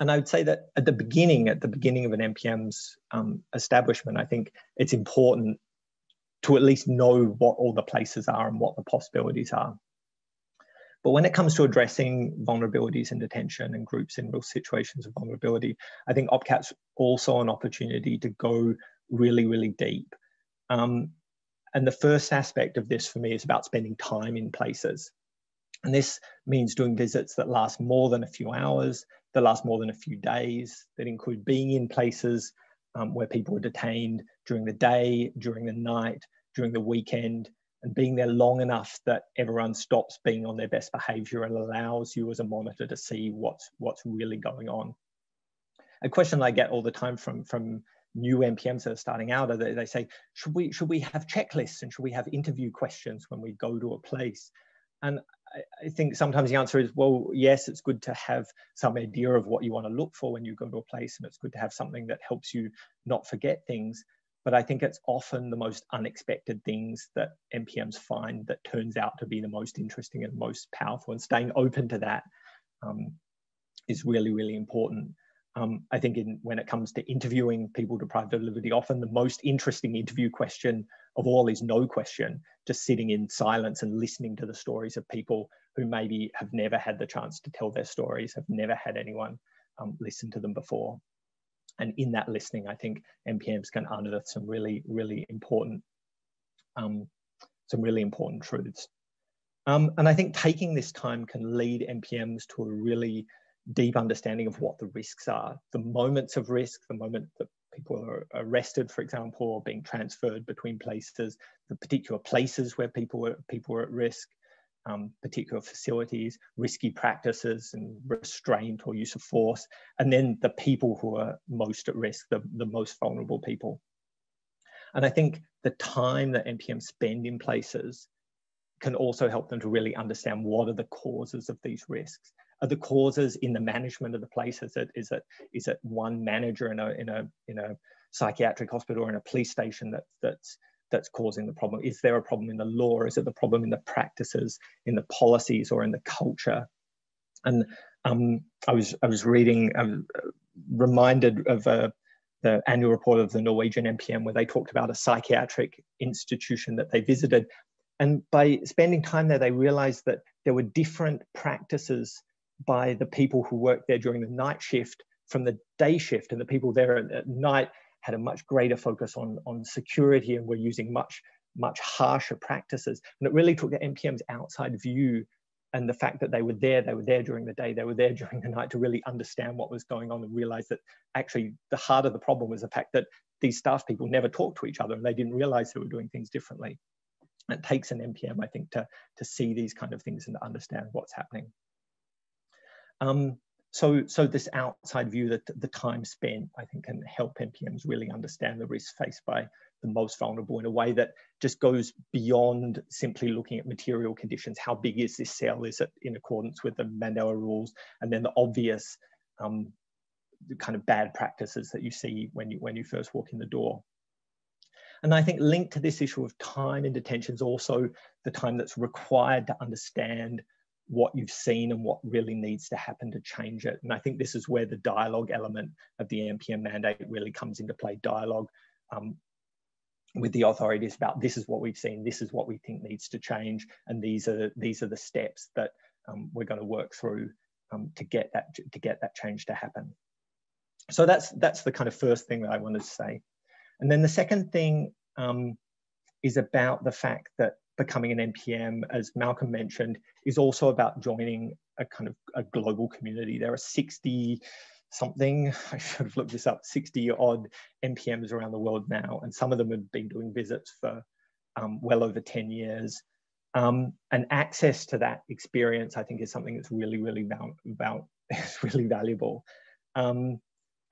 And I would say that at the beginning of an NPM's establishment, I think it's important to at least know what all the places are and what the possibilities are. But when it comes to addressing vulnerabilities in detention and groups in real situations of vulnerability, I think OPCAT's also an opportunity to go really, really deep. And the first aspect of this for me is about spending time in places. And this means doing visits that last more than a few hours, that last more than a few days, that include being in places where people are detained during the day, during the night, during the weekend, and being there long enough that everyone stops being on their best behaviour and allows you as a monitor to see what's really going on. A question I get all the time from new MPMs that are starting out, they say, should we have checklists and should we have interview questions when we go to a place? And I think sometimes the answer is, well, yes, it's good to have some idea of what you want to look for when you go to a place, and it's good to have something that helps you not forget things. But I think it's often the most unexpected things that MPMs find that turns out to be the most interesting and most powerful, and staying open to that is really, really important. I think when it comes to interviewing people deprived of liberty, often the most interesting interview question of all is no question, just sitting in silence and listening to the stories of people who maybe have never had the chance to tell their stories, have never had anyone listen to them before. And in that listening, I think MPMs can unearth some really, really important, truths. And I think taking this time can lead MPMs to a really deep understanding of what the risks are, the moments of risk, the moment that people are arrested, for example, or being transferred between places, the particular places where people are at risk, particular facilities, risky practices and restraint or use of force, and then the people who are most at risk, the most vulnerable people. And I think the time that MPMs spend in places can also help them to really understand what are the causes of these risks. Are the causes in the management of the place? Is it one manager in a psychiatric hospital or in a police station that's causing the problem? Is there a problem in the law? Is it the problem in the practices, in the policies, or in the culture? And I was reading, reminded of the annual report of the Norwegian MPM, where they talked about a psychiatric institution that they visited. And by spending time there, they realized that there were different practices by the people who worked there during the night shift from the day shift, and the people there at night had a much greater focus on security and were using much harsher practices. And it really took the MPM's outside view and the fact that they were there during the day, they were there during the night, to really understand what was going on and realize that actually the heart of the problem was the fact that these staff people never talked to each other and they didn't realize they were doing things differently. And it takes an MPM, I think, to see these kind of things and to understand what's happening. So this outside view, that the time spent, I think, can help MPMs really understand the risks faced by the most vulnerable in a way that just goes beyond simply looking at material conditions. How big is this cell? Is it in accordance with the Mandela rules? And then the obvious kind of bad practices that you see when you first walk in the door. And I think linked to this issue of time in detention is also the time that's required to understand what you've seen and what really needs to happen to change it. And I think this is where the dialogue element of the MPM mandate really comes into play. Dialogue with the authorities about, this is what we've seen, this is what we think needs to change, and these are the steps that we're going to work through to get that change to happen. So that's the kind of first thing that I wanted to say. And then the second thing is about the fact that becoming an MPM, as Malcolm mentioned, is also about joining a kind of a global community. There are 60 something, I should have looked this up, 60 odd MPMs around the world now, and some of them have been doing visits for well over 10 years. And access to that experience, I think, is something that's really, really valuable.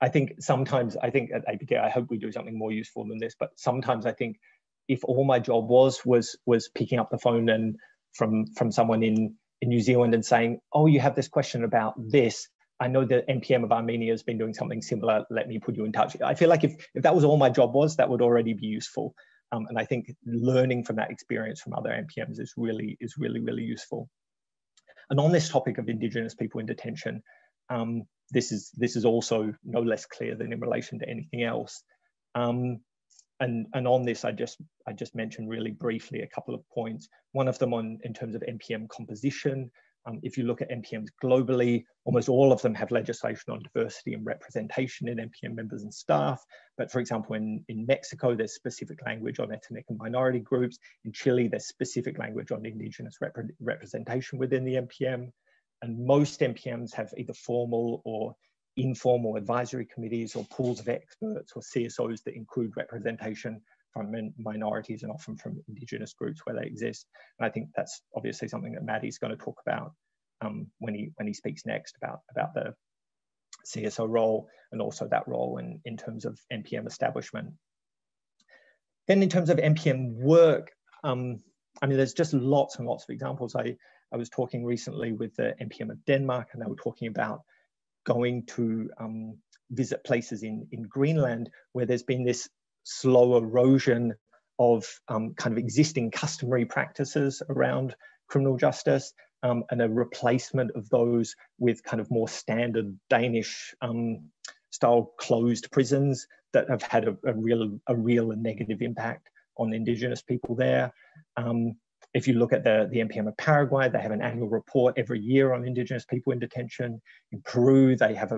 I think sometimes, I think at APK, I hope we do something more useful than this, but sometimes I think if all my job was picking up the phone and from someone in New Zealand and saying, oh, you have this question about this, I know the MPM of Armenia has been doing something similar, let me put you in touch. I feel like if that was all my job was, that would already be useful. And I think learning from that experience from other MPMs is really, really useful. And on this topic of Indigenous people in detention, this is also no less clear than in relation to anything else. And on this, I just mentioned really briefly a couple of points. One of them in terms of MPM composition. If you look at MPMs globally, almost all of them have legislation on diversity and representation in MPM members and staff. But for example, in Mexico, there's specific language on ethnic and minority groups. In Chile, there's specific language on Indigenous representation within the MPM. And most MPMs have either formal or informal advisory committees or pools of experts or CSOs that include representation from minorities and often from Indigenous groups where they exist. And I think that's obviously something that Maddie's going to talk about when he speaks next about the CSO role and also that role in terms of NPM establishment. Then in terms of NPM work, I mean, there's just lots and lots of examples. I was talking recently with the NPM of Denmark, and they were talking about going to visit places in Greenland where there's been this slow erosion of kind of existing customary practices around criminal justice, and a replacement of those with kind of more standard Danish style closed prisons that have had a real and negative impact on Indigenous people there. If you look at the NPM of Paraguay, they have an annual report every year on Indigenous people in detention. In Peru, they have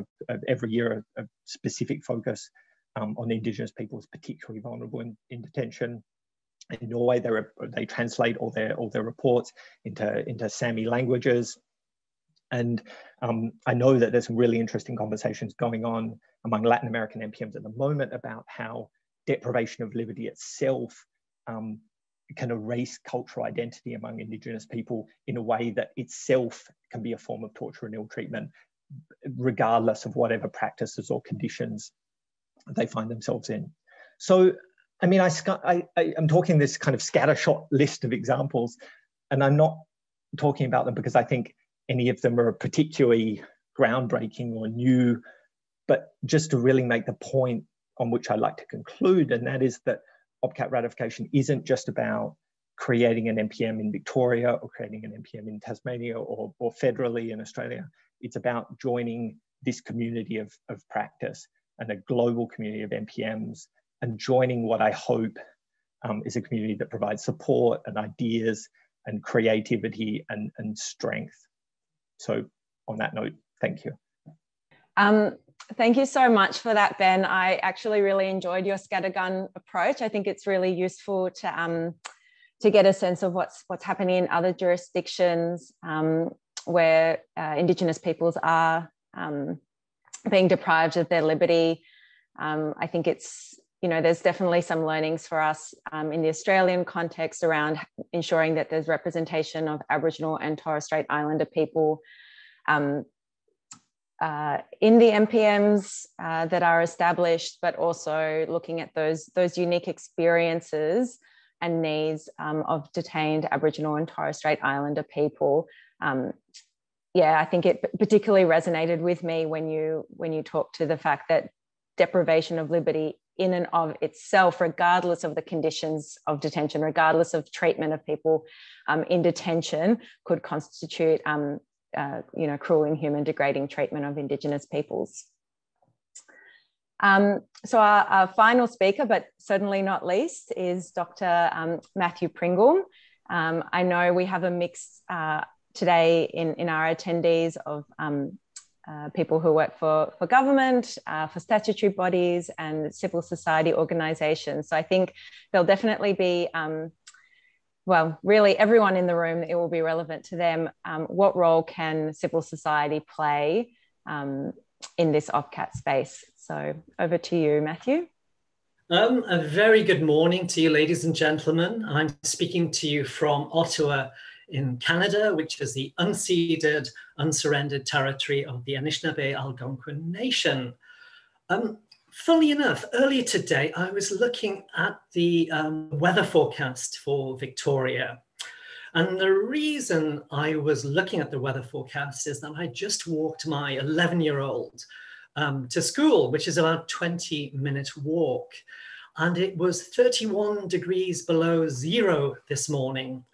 every year a specific focus on Indigenous peoples particularly vulnerable in detention. In Norway, they translate all their reports into Sami languages. And I know that there's some really interesting conversations going on among Latin American NPMs at the moment about how deprivation of liberty itself can erase cultural identity among Indigenous people in a way that itself can be a form of torture and ill treatment, regardless of whatever practices or conditions they find themselves in. So, I mean, I'm talking this kind of scattershot list of examples, and I'm not talking about them because I think any of them are particularly groundbreaking or new, but just to really make the point on which I'd like to conclude, and that is that OPCAT ratification isn't just about creating an NPM in Victoria or creating an NPM in Tasmania or federally in Australia. It's about joining this community of practice and a global community of NPMs, and joining what I hope is a community that provides support and ideas and creativity and strength. So on that note, thank you. Thank you so much for that, Ben. I actually really enjoyed your scattergun approach. I think it's really useful to get a sense of what's happening in other jurisdictions where Indigenous peoples are being deprived of their liberty. I think it's, there's definitely some learnings for us in the Australian context around ensuring that there's representation of Aboriginal and Torres Strait Islander people in the NPMs that are established, but also looking at those unique experiences and needs of detained Aboriginal and Torres Strait Islander people. Yeah, I think it particularly resonated with me when you talked to the fact that deprivation of liberty in and of itself, regardless of the conditions of detention, regardless of treatment of people in detention, could constitute cruel, inhuman, degrading treatment of Indigenous peoples. So our final speaker, but certainly not least, is Dr. Matthew Pringle. I know we have a mix today in our attendees of people who work for government, for statutory bodies and civil society organisations. So I think there'll definitely be well, really everyone in the room, it will be relevant to them. What role can civil society play in this OPCAT space? So over to you, Matthew. A very good morning to you, ladies and gentlemen. I'm speaking to you from Ottawa in Canada, which is the unceded, unsurrendered territory of the Anishinaabe Algonquin Nation. Funnily enough, earlier today, I was looking at the weather forecast for Victoria. And the reason I was looking at the weather forecast is that I just walked my 11-year-old to school, which is about a 20-minute walk. And it was 31 degrees below zero this morning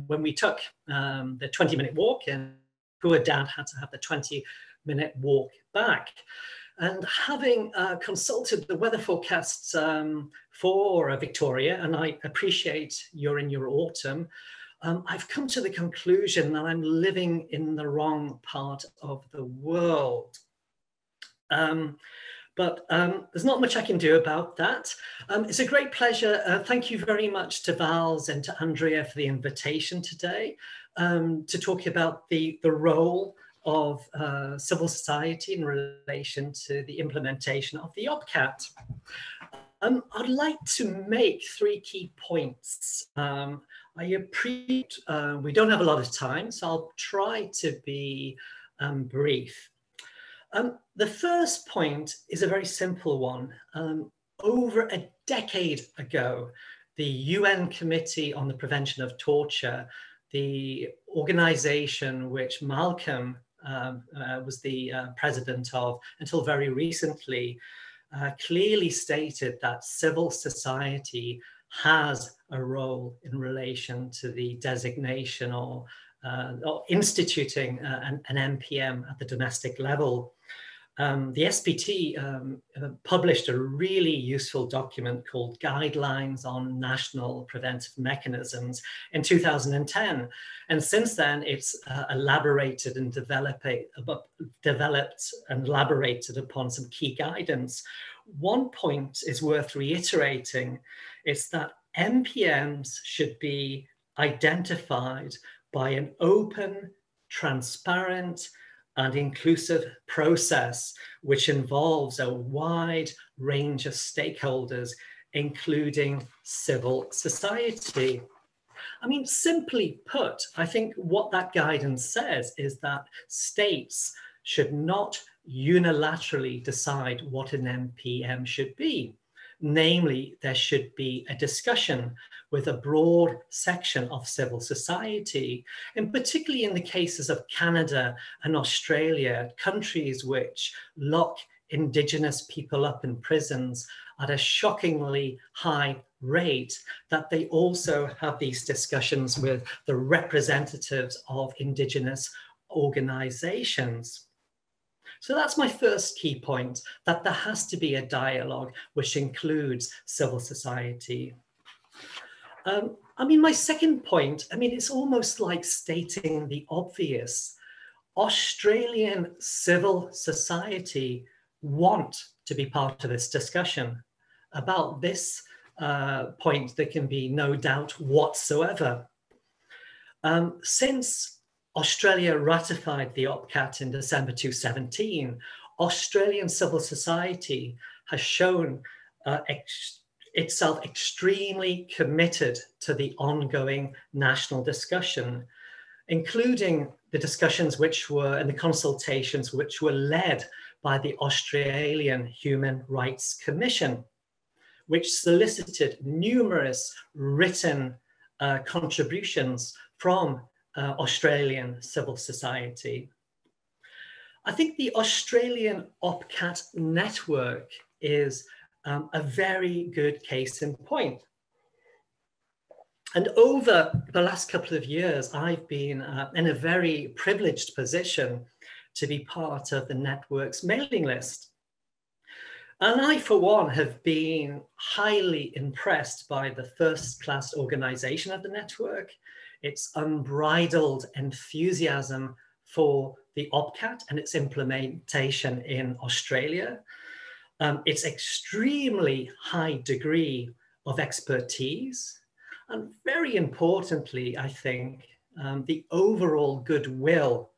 when we took the 20-minute walk, and poor dad had to have the 20-minute walk back. And having consulted the weather forecasts for Victoria, and I appreciate you're in your autumn, I've come to the conclusion that I'm living in the wrong part of the world. But there's not much I can do about that. It's a great pleasure. Thank you very much to Vals and to Andrea for the invitation today to talk about the role of civil society in relation to the implementation of the OPCAT. I'd like to make 3 key points. I appreciate we don't have a lot of time, so I'll try to be brief. The first point is a very simple one. Over a decade ago, the UN Committee on the Prevention of Torture, the organization which Malcolm was the president of until very recently, clearly stated that civil society has a role in relation to the designation or instituting an NPM at the domestic level. The SPT published a really useful document called Guidelines on National Preventive Mechanisms in 2010. And since then, it's elaborated and developed and elaborated upon some key guidance. One point is worth reiterating. It's that NPMs should be identified by an open, transparent, and inclusive process, which involves a wide range of stakeholders, including civil society. I mean, simply put, I think what that guidance says is that states should not unilaterally decide what an NPM should be. Namely, there should be a discussion with a broad section of civil society, and particularly in the cases of Canada and Australia, countries which lock Indigenous people up in prisons at a shockingly high rate, that they also have these discussions with the representatives of Indigenous organizations. So that's my first key point, that there has to be a dialogue which includes civil society. I mean, my second point, I mean, it's almost like stating the obvious. Australian civil society want to be part of this discussion. About this point, there can be no doubt whatsoever. Since Australia ratified the OPCAT in December 2017, Australian civil society has shown itself extremely committed to the ongoing national discussion, including the discussions which were and the consultations which were led by the Australian Human Rights Commission, which solicited numerous written contributions from Australian civil society. I think the Australian OPCAT network is a very good case in point. And over the last couple of years, I've been in a very privileged position to be part of the network's mailing list. And I, for one, have been highly impressed by the first-class organization of the network, its unbridled enthusiasm for the OPCAT and its implementation in Australia, its extremely high degree of expertise, and very importantly, I think, the overall goodwill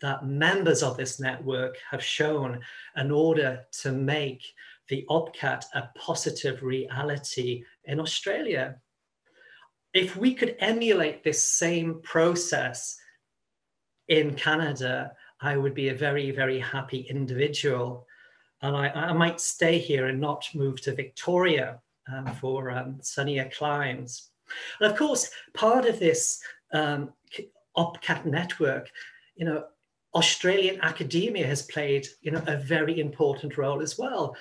that members of this network have shown in order to make the OPCAT a positive reality in Australia. If we could emulate this same process in Canada, I would be a very, very happy individual. And I might stay here and not move to Victoria for sunnier climes. And of course, part of this OPCAT network, you know, Australian academia has played, you know, a very important role as well.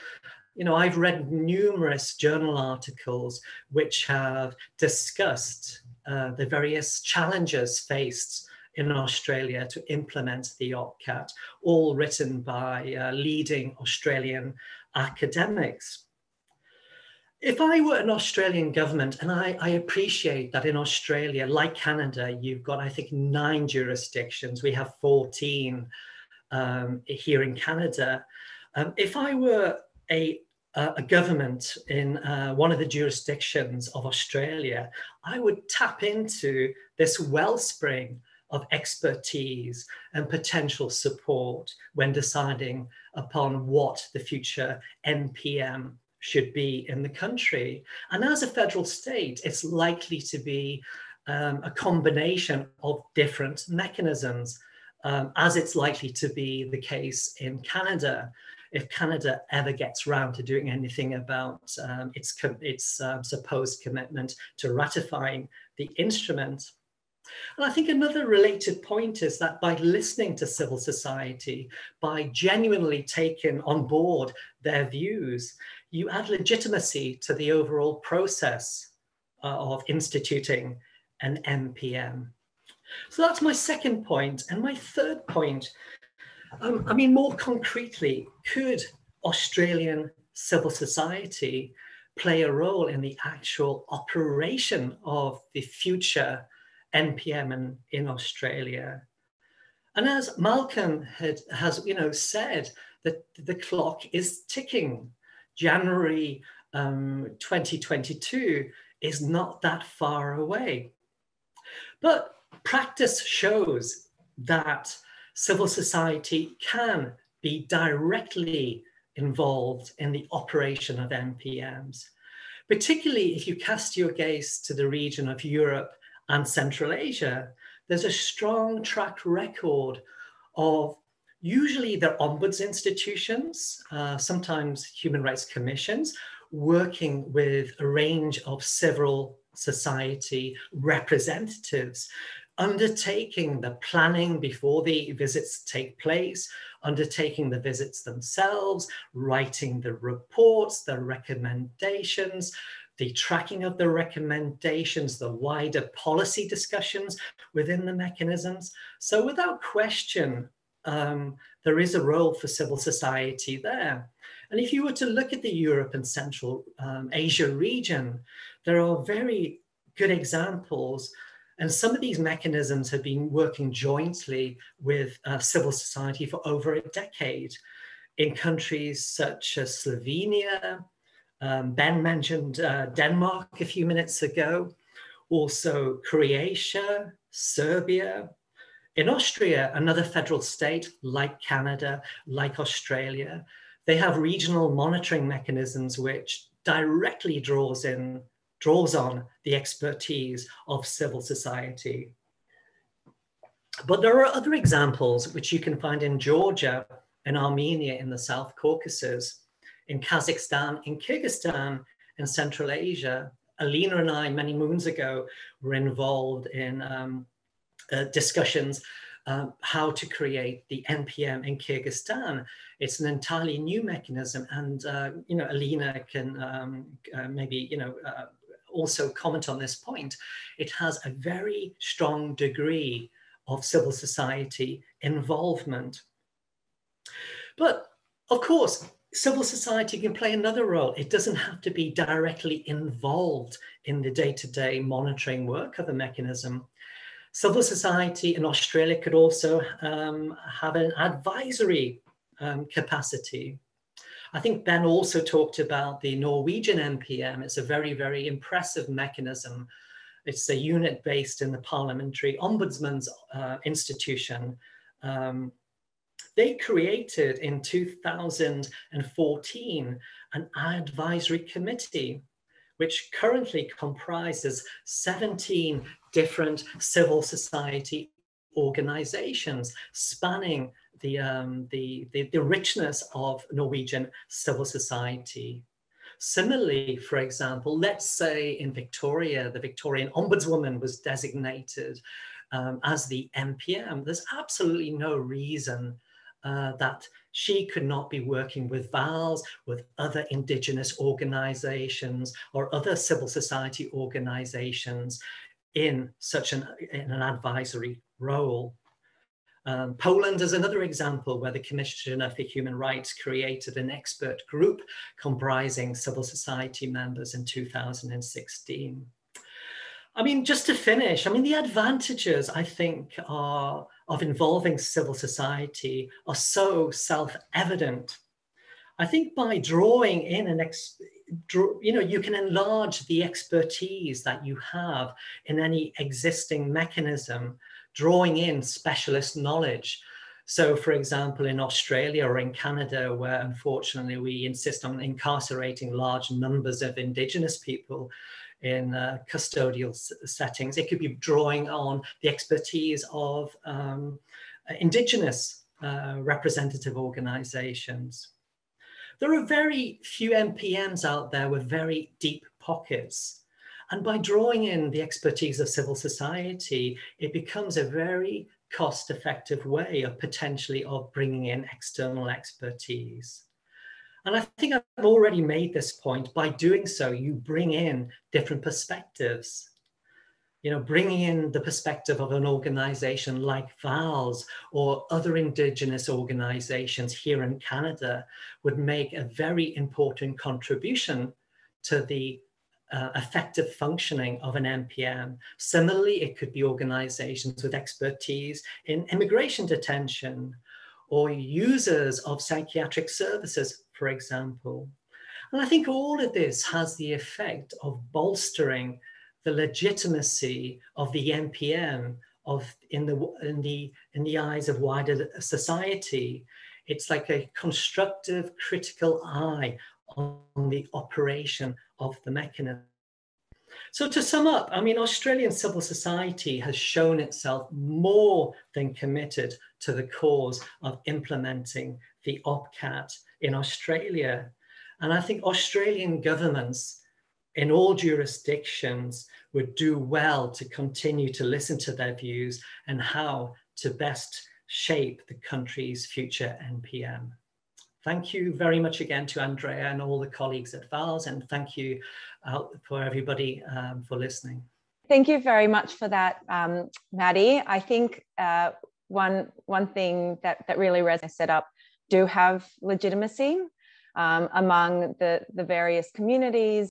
You know, I've read numerous journal articles which have discussed the various challenges faced in Australia to implement the OPCAT, all written by leading Australian academics. If I were an Australian government, and I appreciate that in Australia, like Canada, you've got, I think, 9 jurisdictions. We have 14 here in Canada. If I were a government in one of the jurisdictions of Australia, I would tap into this wellspring of expertise and potential support when deciding upon what the future NPM should be in the country. And as a federal state, it's likely to be a combination of different mechanisms, as it's likely to be the case in Canada, if Canada ever gets round to doing anything about its supposed commitment to ratifying the instrument. And I think another related point is that by listening to civil society, by genuinely taking on board their views, you add legitimacy to the overall process of instituting an MPM. So that's my second point. And my third point, I mean, more concretely, could Australian civil society play a role in the actual operation of the future NPM in Australia? And as Malcolm has said, that the clock is ticking. January 2022 is not that far away. But practice shows that civil society can be directly involved in the operation of NPMs, particularly if you cast your gaze to the region of Europe and Central Asia. There's a strong track record of usually their ombuds institutions, sometimes human rights commissions, working with a range of civil society representatives, undertaking the planning before the visits take place, undertaking the visits themselves, writing the reports, the recommendations, the tracking of the recommendations, the wider policy discussions within the mechanisms. So without question, there is a role for civil society there. And if you were to look at the Europe and Central Asia region, there are very good examples. And some of these mechanisms have been working jointly with civil society for over a decade in countries such as Slovenia. Ben mentioned Denmark a few minutes ago, also Croatia, Serbia. In Austria, another federal state like Canada, like Australia, they have regional monitoring mechanisms which directly draws on the expertise of civil society. But there are other examples which you can find in Georgia and Armenia in the South Caucasus, in Kazakhstan, in Kyrgyzstan, in Central Asia. Alina and I, many moons ago, were involved in discussions how to create the NPM in Kyrgyzstan. It's an entirely new mechanism, and Alina can maybe also comment on this point. It has a very strong degree of civil society involvement. But of course, civil society can play another role. It doesn't have to be directly involved in the day-to-day monitoring work of the mechanism. Civil society in Australia could also have an advisory capacity. I think Ben also talked about the Norwegian NPM. It's a very, very impressive mechanism. It's a unit based in the Parliamentary Ombudsman's institution. They created in 2014 an advisory committee, which currently comprises 17 different civil society organizations spanning the richness of Norwegian civil society. Similarly, for example, let's say in Victoria, the Victorian Ombudswoman was designated as the MPM. There's absolutely no reason that she could not be working with VALS, with other Indigenous organizations or other civil society organizations in such an advisory role. Poland is another example where the Commissioner for Human Rights created an expert group comprising civil society members in 2016. I mean, just to finish, I mean, the advantages, I think, of involving civil society are so self-evident. I think by drawing in you can enlarge the expertise that you have in any existing mechanism, drawing in specialist knowledge. So, for example, in Australia or in Canada, where unfortunately we insist on incarcerating large numbers of Indigenous people in custodial settings, it could be drawing on the expertise of Indigenous representative organizations. There are very few NPMs out there with very deep pockets. And by drawing in the expertise of civil society, it becomes a very cost-effective way of potentially of bringing in external expertise. And I think I've already made this point. By doing so, you bring in different perspectives. You know, bringing in the perspective of an organization like VALS or other Indigenous organizations here in Canada would make a very important contribution to the effective functioning of an NPM. Similarly, it could be organizations with expertise in immigration detention or users of psychiatric services, for example. And I think all of this has the effect of bolstering the legitimacy of the NPM in the eyes of wider society. It's like a constructive, critical eye on the operation of the mechanism. So to sum up, I mean, Australian civil society has shown itself more than committed to the cause of implementing the OPCAT in Australia. And I think Australian governments in all jurisdictions would do well to continue to listen to their views and how to best shape the country's future NPM. Thank you very much again to Andrea and all the colleagues at VALS, and thank you for everybody for listening. Thank you very much for that, Maddie. I think one thing that really resonates set up do have legitimacy among the various communities.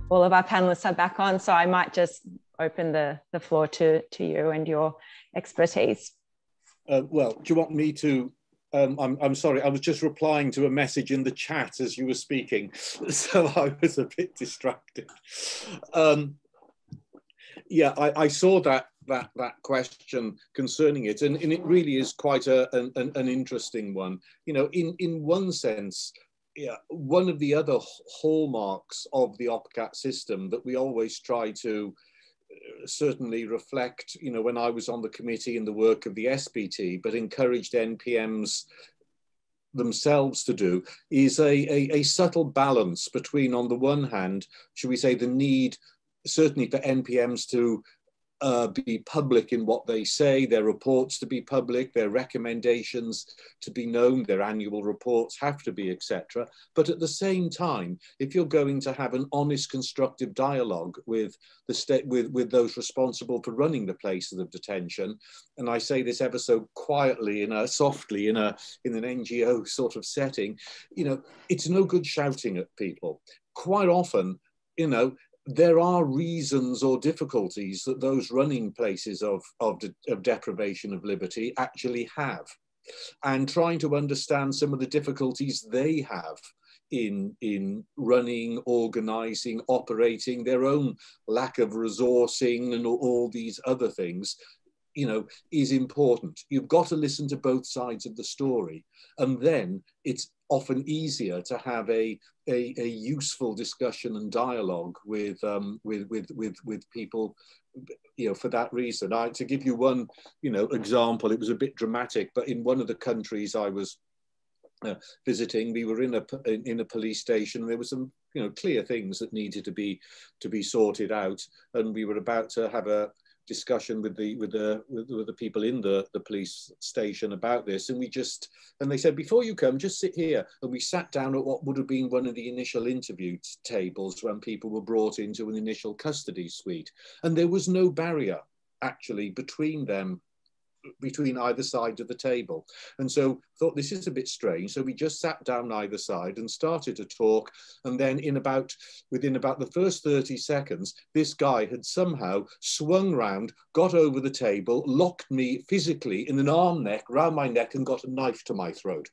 All of our panelists are back on, so I might just open the floor to you and your expertise. Well, do you want me to? I'm sorry, I was just replying to a message in the chat as you were speaking, so I was a bit distracted. Yeah, I saw that question concerning it, and it really is quite an interesting one. You know, in one sense, yeah, one of the other hallmarks of the OPCAT system that we always try to certainly reflect, you know, when I was on the committee in the work of the SPT, but encouraged NPMs themselves to do, is a subtle balance between, on the one hand, should we say, the need certainly for NPMs to be public in what they say, their reports to be public, their recommendations to be known, their annual reports have to be, etc. But at the same time, if you're going to have an honest, constructive dialogue with the state, with those responsible for running the places of detention, and I say this ever so quietly, softly, in an NGO sort of setting, you know, it's no good shouting at people. Quite often, you know, there are reasons or difficulties that those running places of deprivation of liberty actually have. And trying to understand some of the difficulties they have in running, organizing, operating, their own lack of resourcing and all these other things, you know, is important. You've got to listen to both sides of the story. And then it's often easier to have a useful discussion and dialogue with people, you know, for that reason. To give you one, you know, example, it was a bit dramatic, but in one of the countries I was visiting, we were in a police station. There were some, you know, clear things that needed to be sorted out, and we were about to have a discussion with the people in the police station about this, and they said, before you come, just sit here. And we sat down at what would have been one of the initial interview tables when people were brought into an initial custody suite, and there was no barrier actually between them between either side of the table. And so thought, this is a bit strange. So we just sat down either side and started to talk. And then within about the first 30 seconds, this guy had somehow swung round, got over the table, locked me physically in an arm neck round my neck and got a knife to my throat.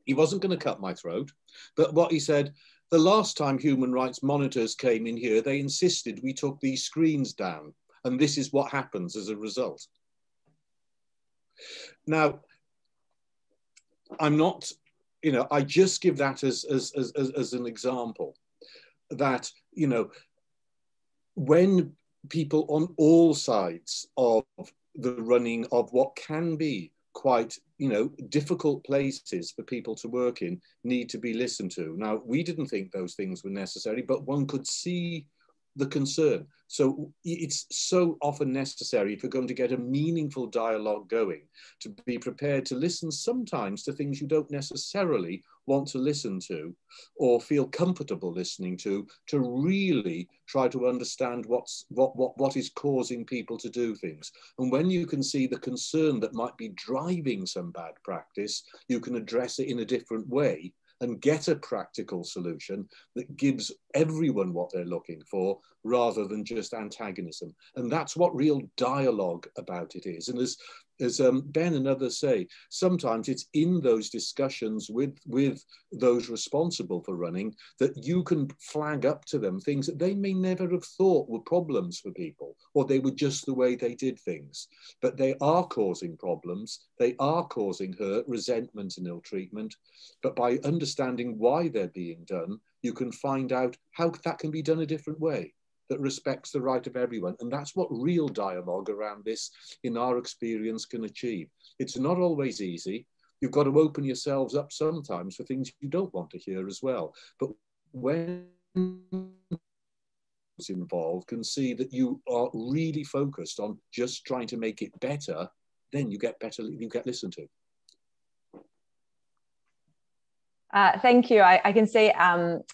He wasn't going to cut my throat, but what he said, the last time human rights monitors came in here, they insisted we took these screens down, and this is what happens as a result. Now, I'm not, you know, I just give that as an example that, you know, when people on all sides of the running of what can be quite, you know, difficult places for people to work in need to be listened to. Now, we didn't think those things were necessary, but one could see the concern. So it's so often necessary, if you're going to get a meaningful dialogue going, to be prepared to listen sometimes to things you don't necessarily want to listen to or feel comfortable listening to really try to understand what is causing people to do things. And when you can see the concern that might be driving some bad practice, you can address it in a different way and get a practical solution that gives everyone what they're looking for rather than just antagonism. And that's what real dialogue about it is. And as Ben and others say, sometimes it's in those discussions with those responsible for running that you can flag up to them things that they may never have thought were problems for people, or they were just the way they did things. But they are causing problems, they are causing hurt, resentment and ill treatment. But by understanding why they're being done, you can find out how that can be done a different way that respects the right of everyone. And that's what real dialogue around this, in our experience, can achieve. It's not always easy. You've got to open yourselves up sometimes for things you don't want to hear as well. But when involved can see that you are really focused on just trying to make it better, then you get listened to. Thank you. I can see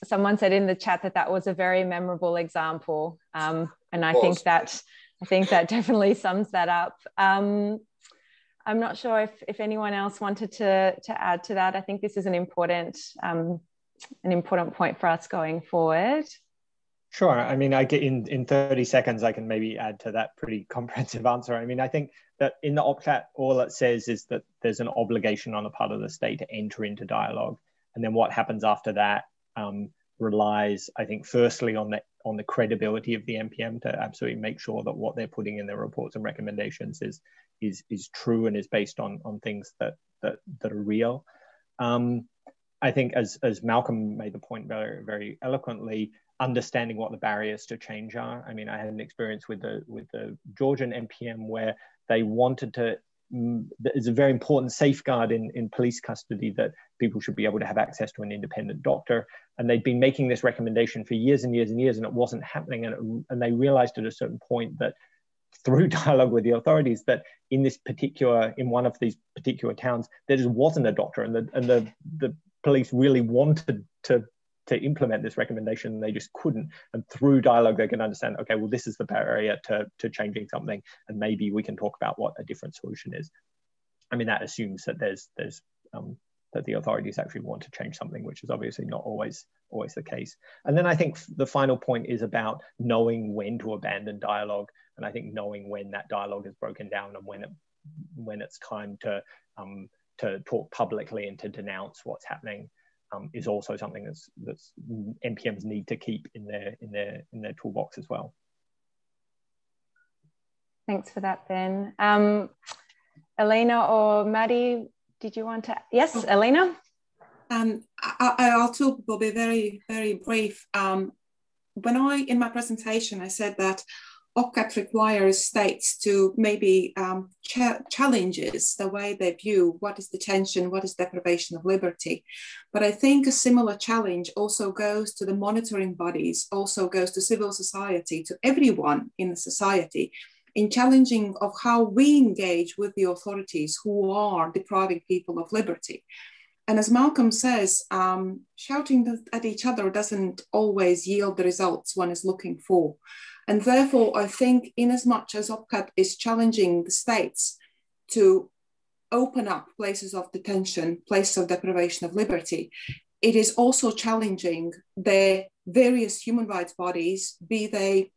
someone said in the chat that was a very memorable example, and I think that definitely sums that up. I'm not sure if anyone else wanted to add to that. I think this is an important point for us going forward. Sure. I mean, I get in 30 seconds, I can maybe add to that pretty comprehensive answer. I mean, I think that in the OPCAT, all it says is that there's an obligation on the part of the state to enter into dialogue. And then what happens after that relies, I think, firstly on the credibility of the MPM to absolutely make sure that what they're putting in their reports and recommendations is true and is based on things that are real. I think as Malcolm made the point very, very eloquently, understanding what the barriers to change are. I mean, I had an experience with the Georgian MPM where they wanted to. It's a very important safeguard in police custody that people should be able to have access to an independent doctor. And they'd been making this recommendation for years and years and years, and it wasn't happening. And they realized at a certain point that through dialogue with the authorities that in one of these particular towns, there just wasn't a doctor, and the police really wanted to implement this recommendation, they just couldn't. And through dialogue, they can understand, okay, well, this is the barrier to changing something, and maybe we can talk about what a different solution is. I mean, that assumes that that the authorities actually want to change something, which is obviously not always the case. And then I think the final point is about knowing when to abandon dialogue, and I think knowing when that dialogue is broken down and when it's time to talk publicly and to denounce what's happening. Is also something that's MPMs need to keep in their toolbox as well. Thanks for that, Ben. Elena or Maddie, did you want to? Yes, Elena. I'll too will be very, very brief. When in my presentation, I said that OPCAT requires states to maybe challenges the way they view what is detention, what is deprivation of liberty. But I think a similar challenge also goes to the monitoring bodies, also goes to civil society, to everyone in the society, in challenging of how we engage with the authorities who are depriving people of liberty. And as Malcolm says, shouting at each other doesn't always yield the results one is looking for. And therefore, I think in as much as OPCAT is challenging the states to open up places of detention, places of deprivation of liberty, it is also challenging the various human rights bodies, be they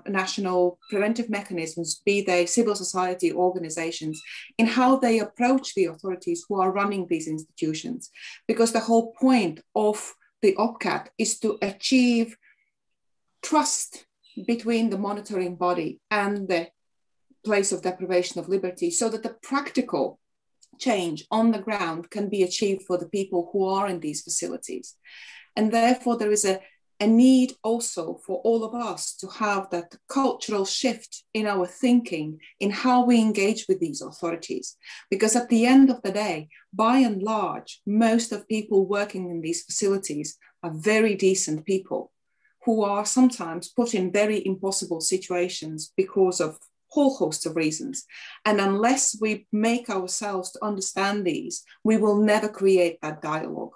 national preventive mechanisms, be they civil society organizations, in how they approach the authorities who are running these institutions. Because the whole point of the OPCAT is to achieve trust between the monitoring body and the place of deprivation of liberty, so that the practical change on the ground can be achieved for the people who are in these facilities. And therefore there is a need also for all of us to have that cultural shift in our thinking, in how we engage with these authorities. Because at the end of the day, by and large, most of people working in these facilities are very decent people who are sometimes put in very impossible situations because of whole host of reasons. And unless we make ourselves to understand these, we will never create that dialogue.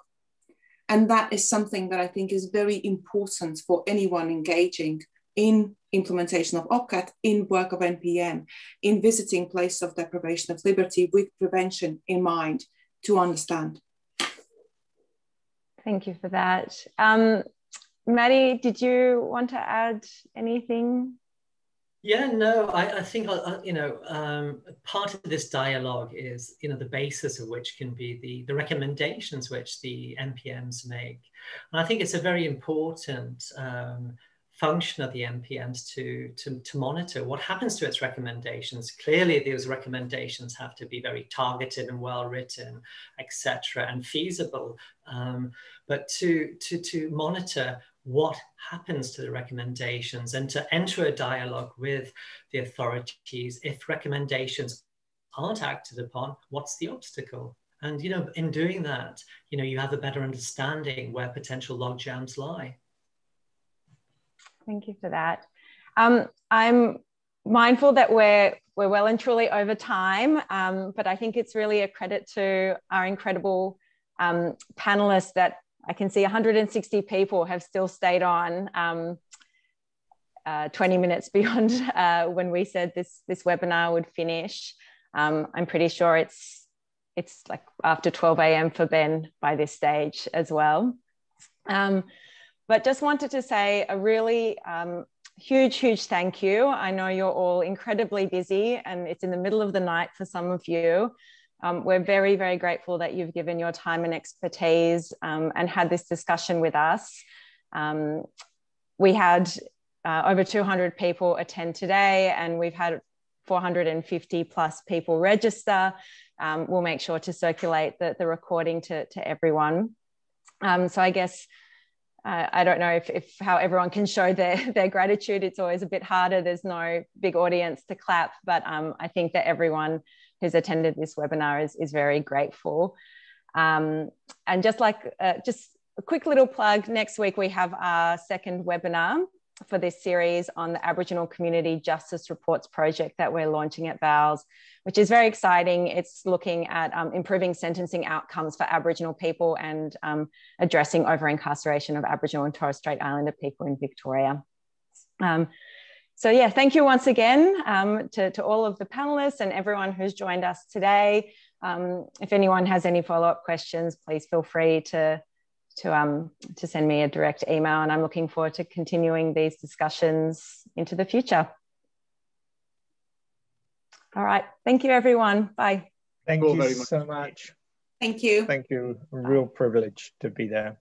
And that is something that I think is very important for anyone engaging in implementation of OPCAT, in work of NPM, in visiting places of deprivation of liberty with prevention in mind, to understand. Thank you for that. Maddie, did you want to add anything? Yeah, no, I think, part of this dialogue is, the basis of which can be the recommendations which the NPMs make. And I think it's a very important function of the NPMs to monitor what happens to its recommendations. Clearly, those recommendations have to be very targeted and well written, etc., and feasible. But to monitor what happens to the recommendations and to enter a dialogue with the authorities. If recommendations aren't acted upon, what's the obstacle? And, in doing that, you have a better understanding where potential logjams lie. Thank you for that. I'm mindful that we're well and truly over time, but I think it's really a credit to our incredible panelists that I can see 160 people have still stayed on 20 minutes beyond when we said this webinar would finish. I'm pretty sure it's like after 12 a.m. for Ben by this stage as well. But just wanted to say a really huge thank you. I know you're all incredibly busy and it's in the middle of the night for some of you. We're very, very grateful that you've given your time and expertise and had this discussion with us. We had over 200 people attend today and we've had 450 plus people register. We'll make sure to circulate the recording to everyone. So I guess, I don't know if how everyone can show their gratitude. It's always a bit harder. There's no big audience to clap, but I think that everyone who's attended this webinar is very grateful. And just a quick little plug, next week we have our second webinar for this series on the Aboriginal Community Justice Reports project that we're launching at VALS, which is very exciting. It's looking at improving sentencing outcomes for Aboriginal people and addressing over-incarceration of Aboriginal and Torres Strait Islander people in Victoria. So yeah, thank you once again to all of the panelists and everyone who's joined us today. If anyone has any follow-up questions, please feel free to send me a direct email, and I'm looking forward to continuing these discussions into the future. All right, thank you everyone, bye. Thank you so much. Thank you. Thank you, a real privilege to be there.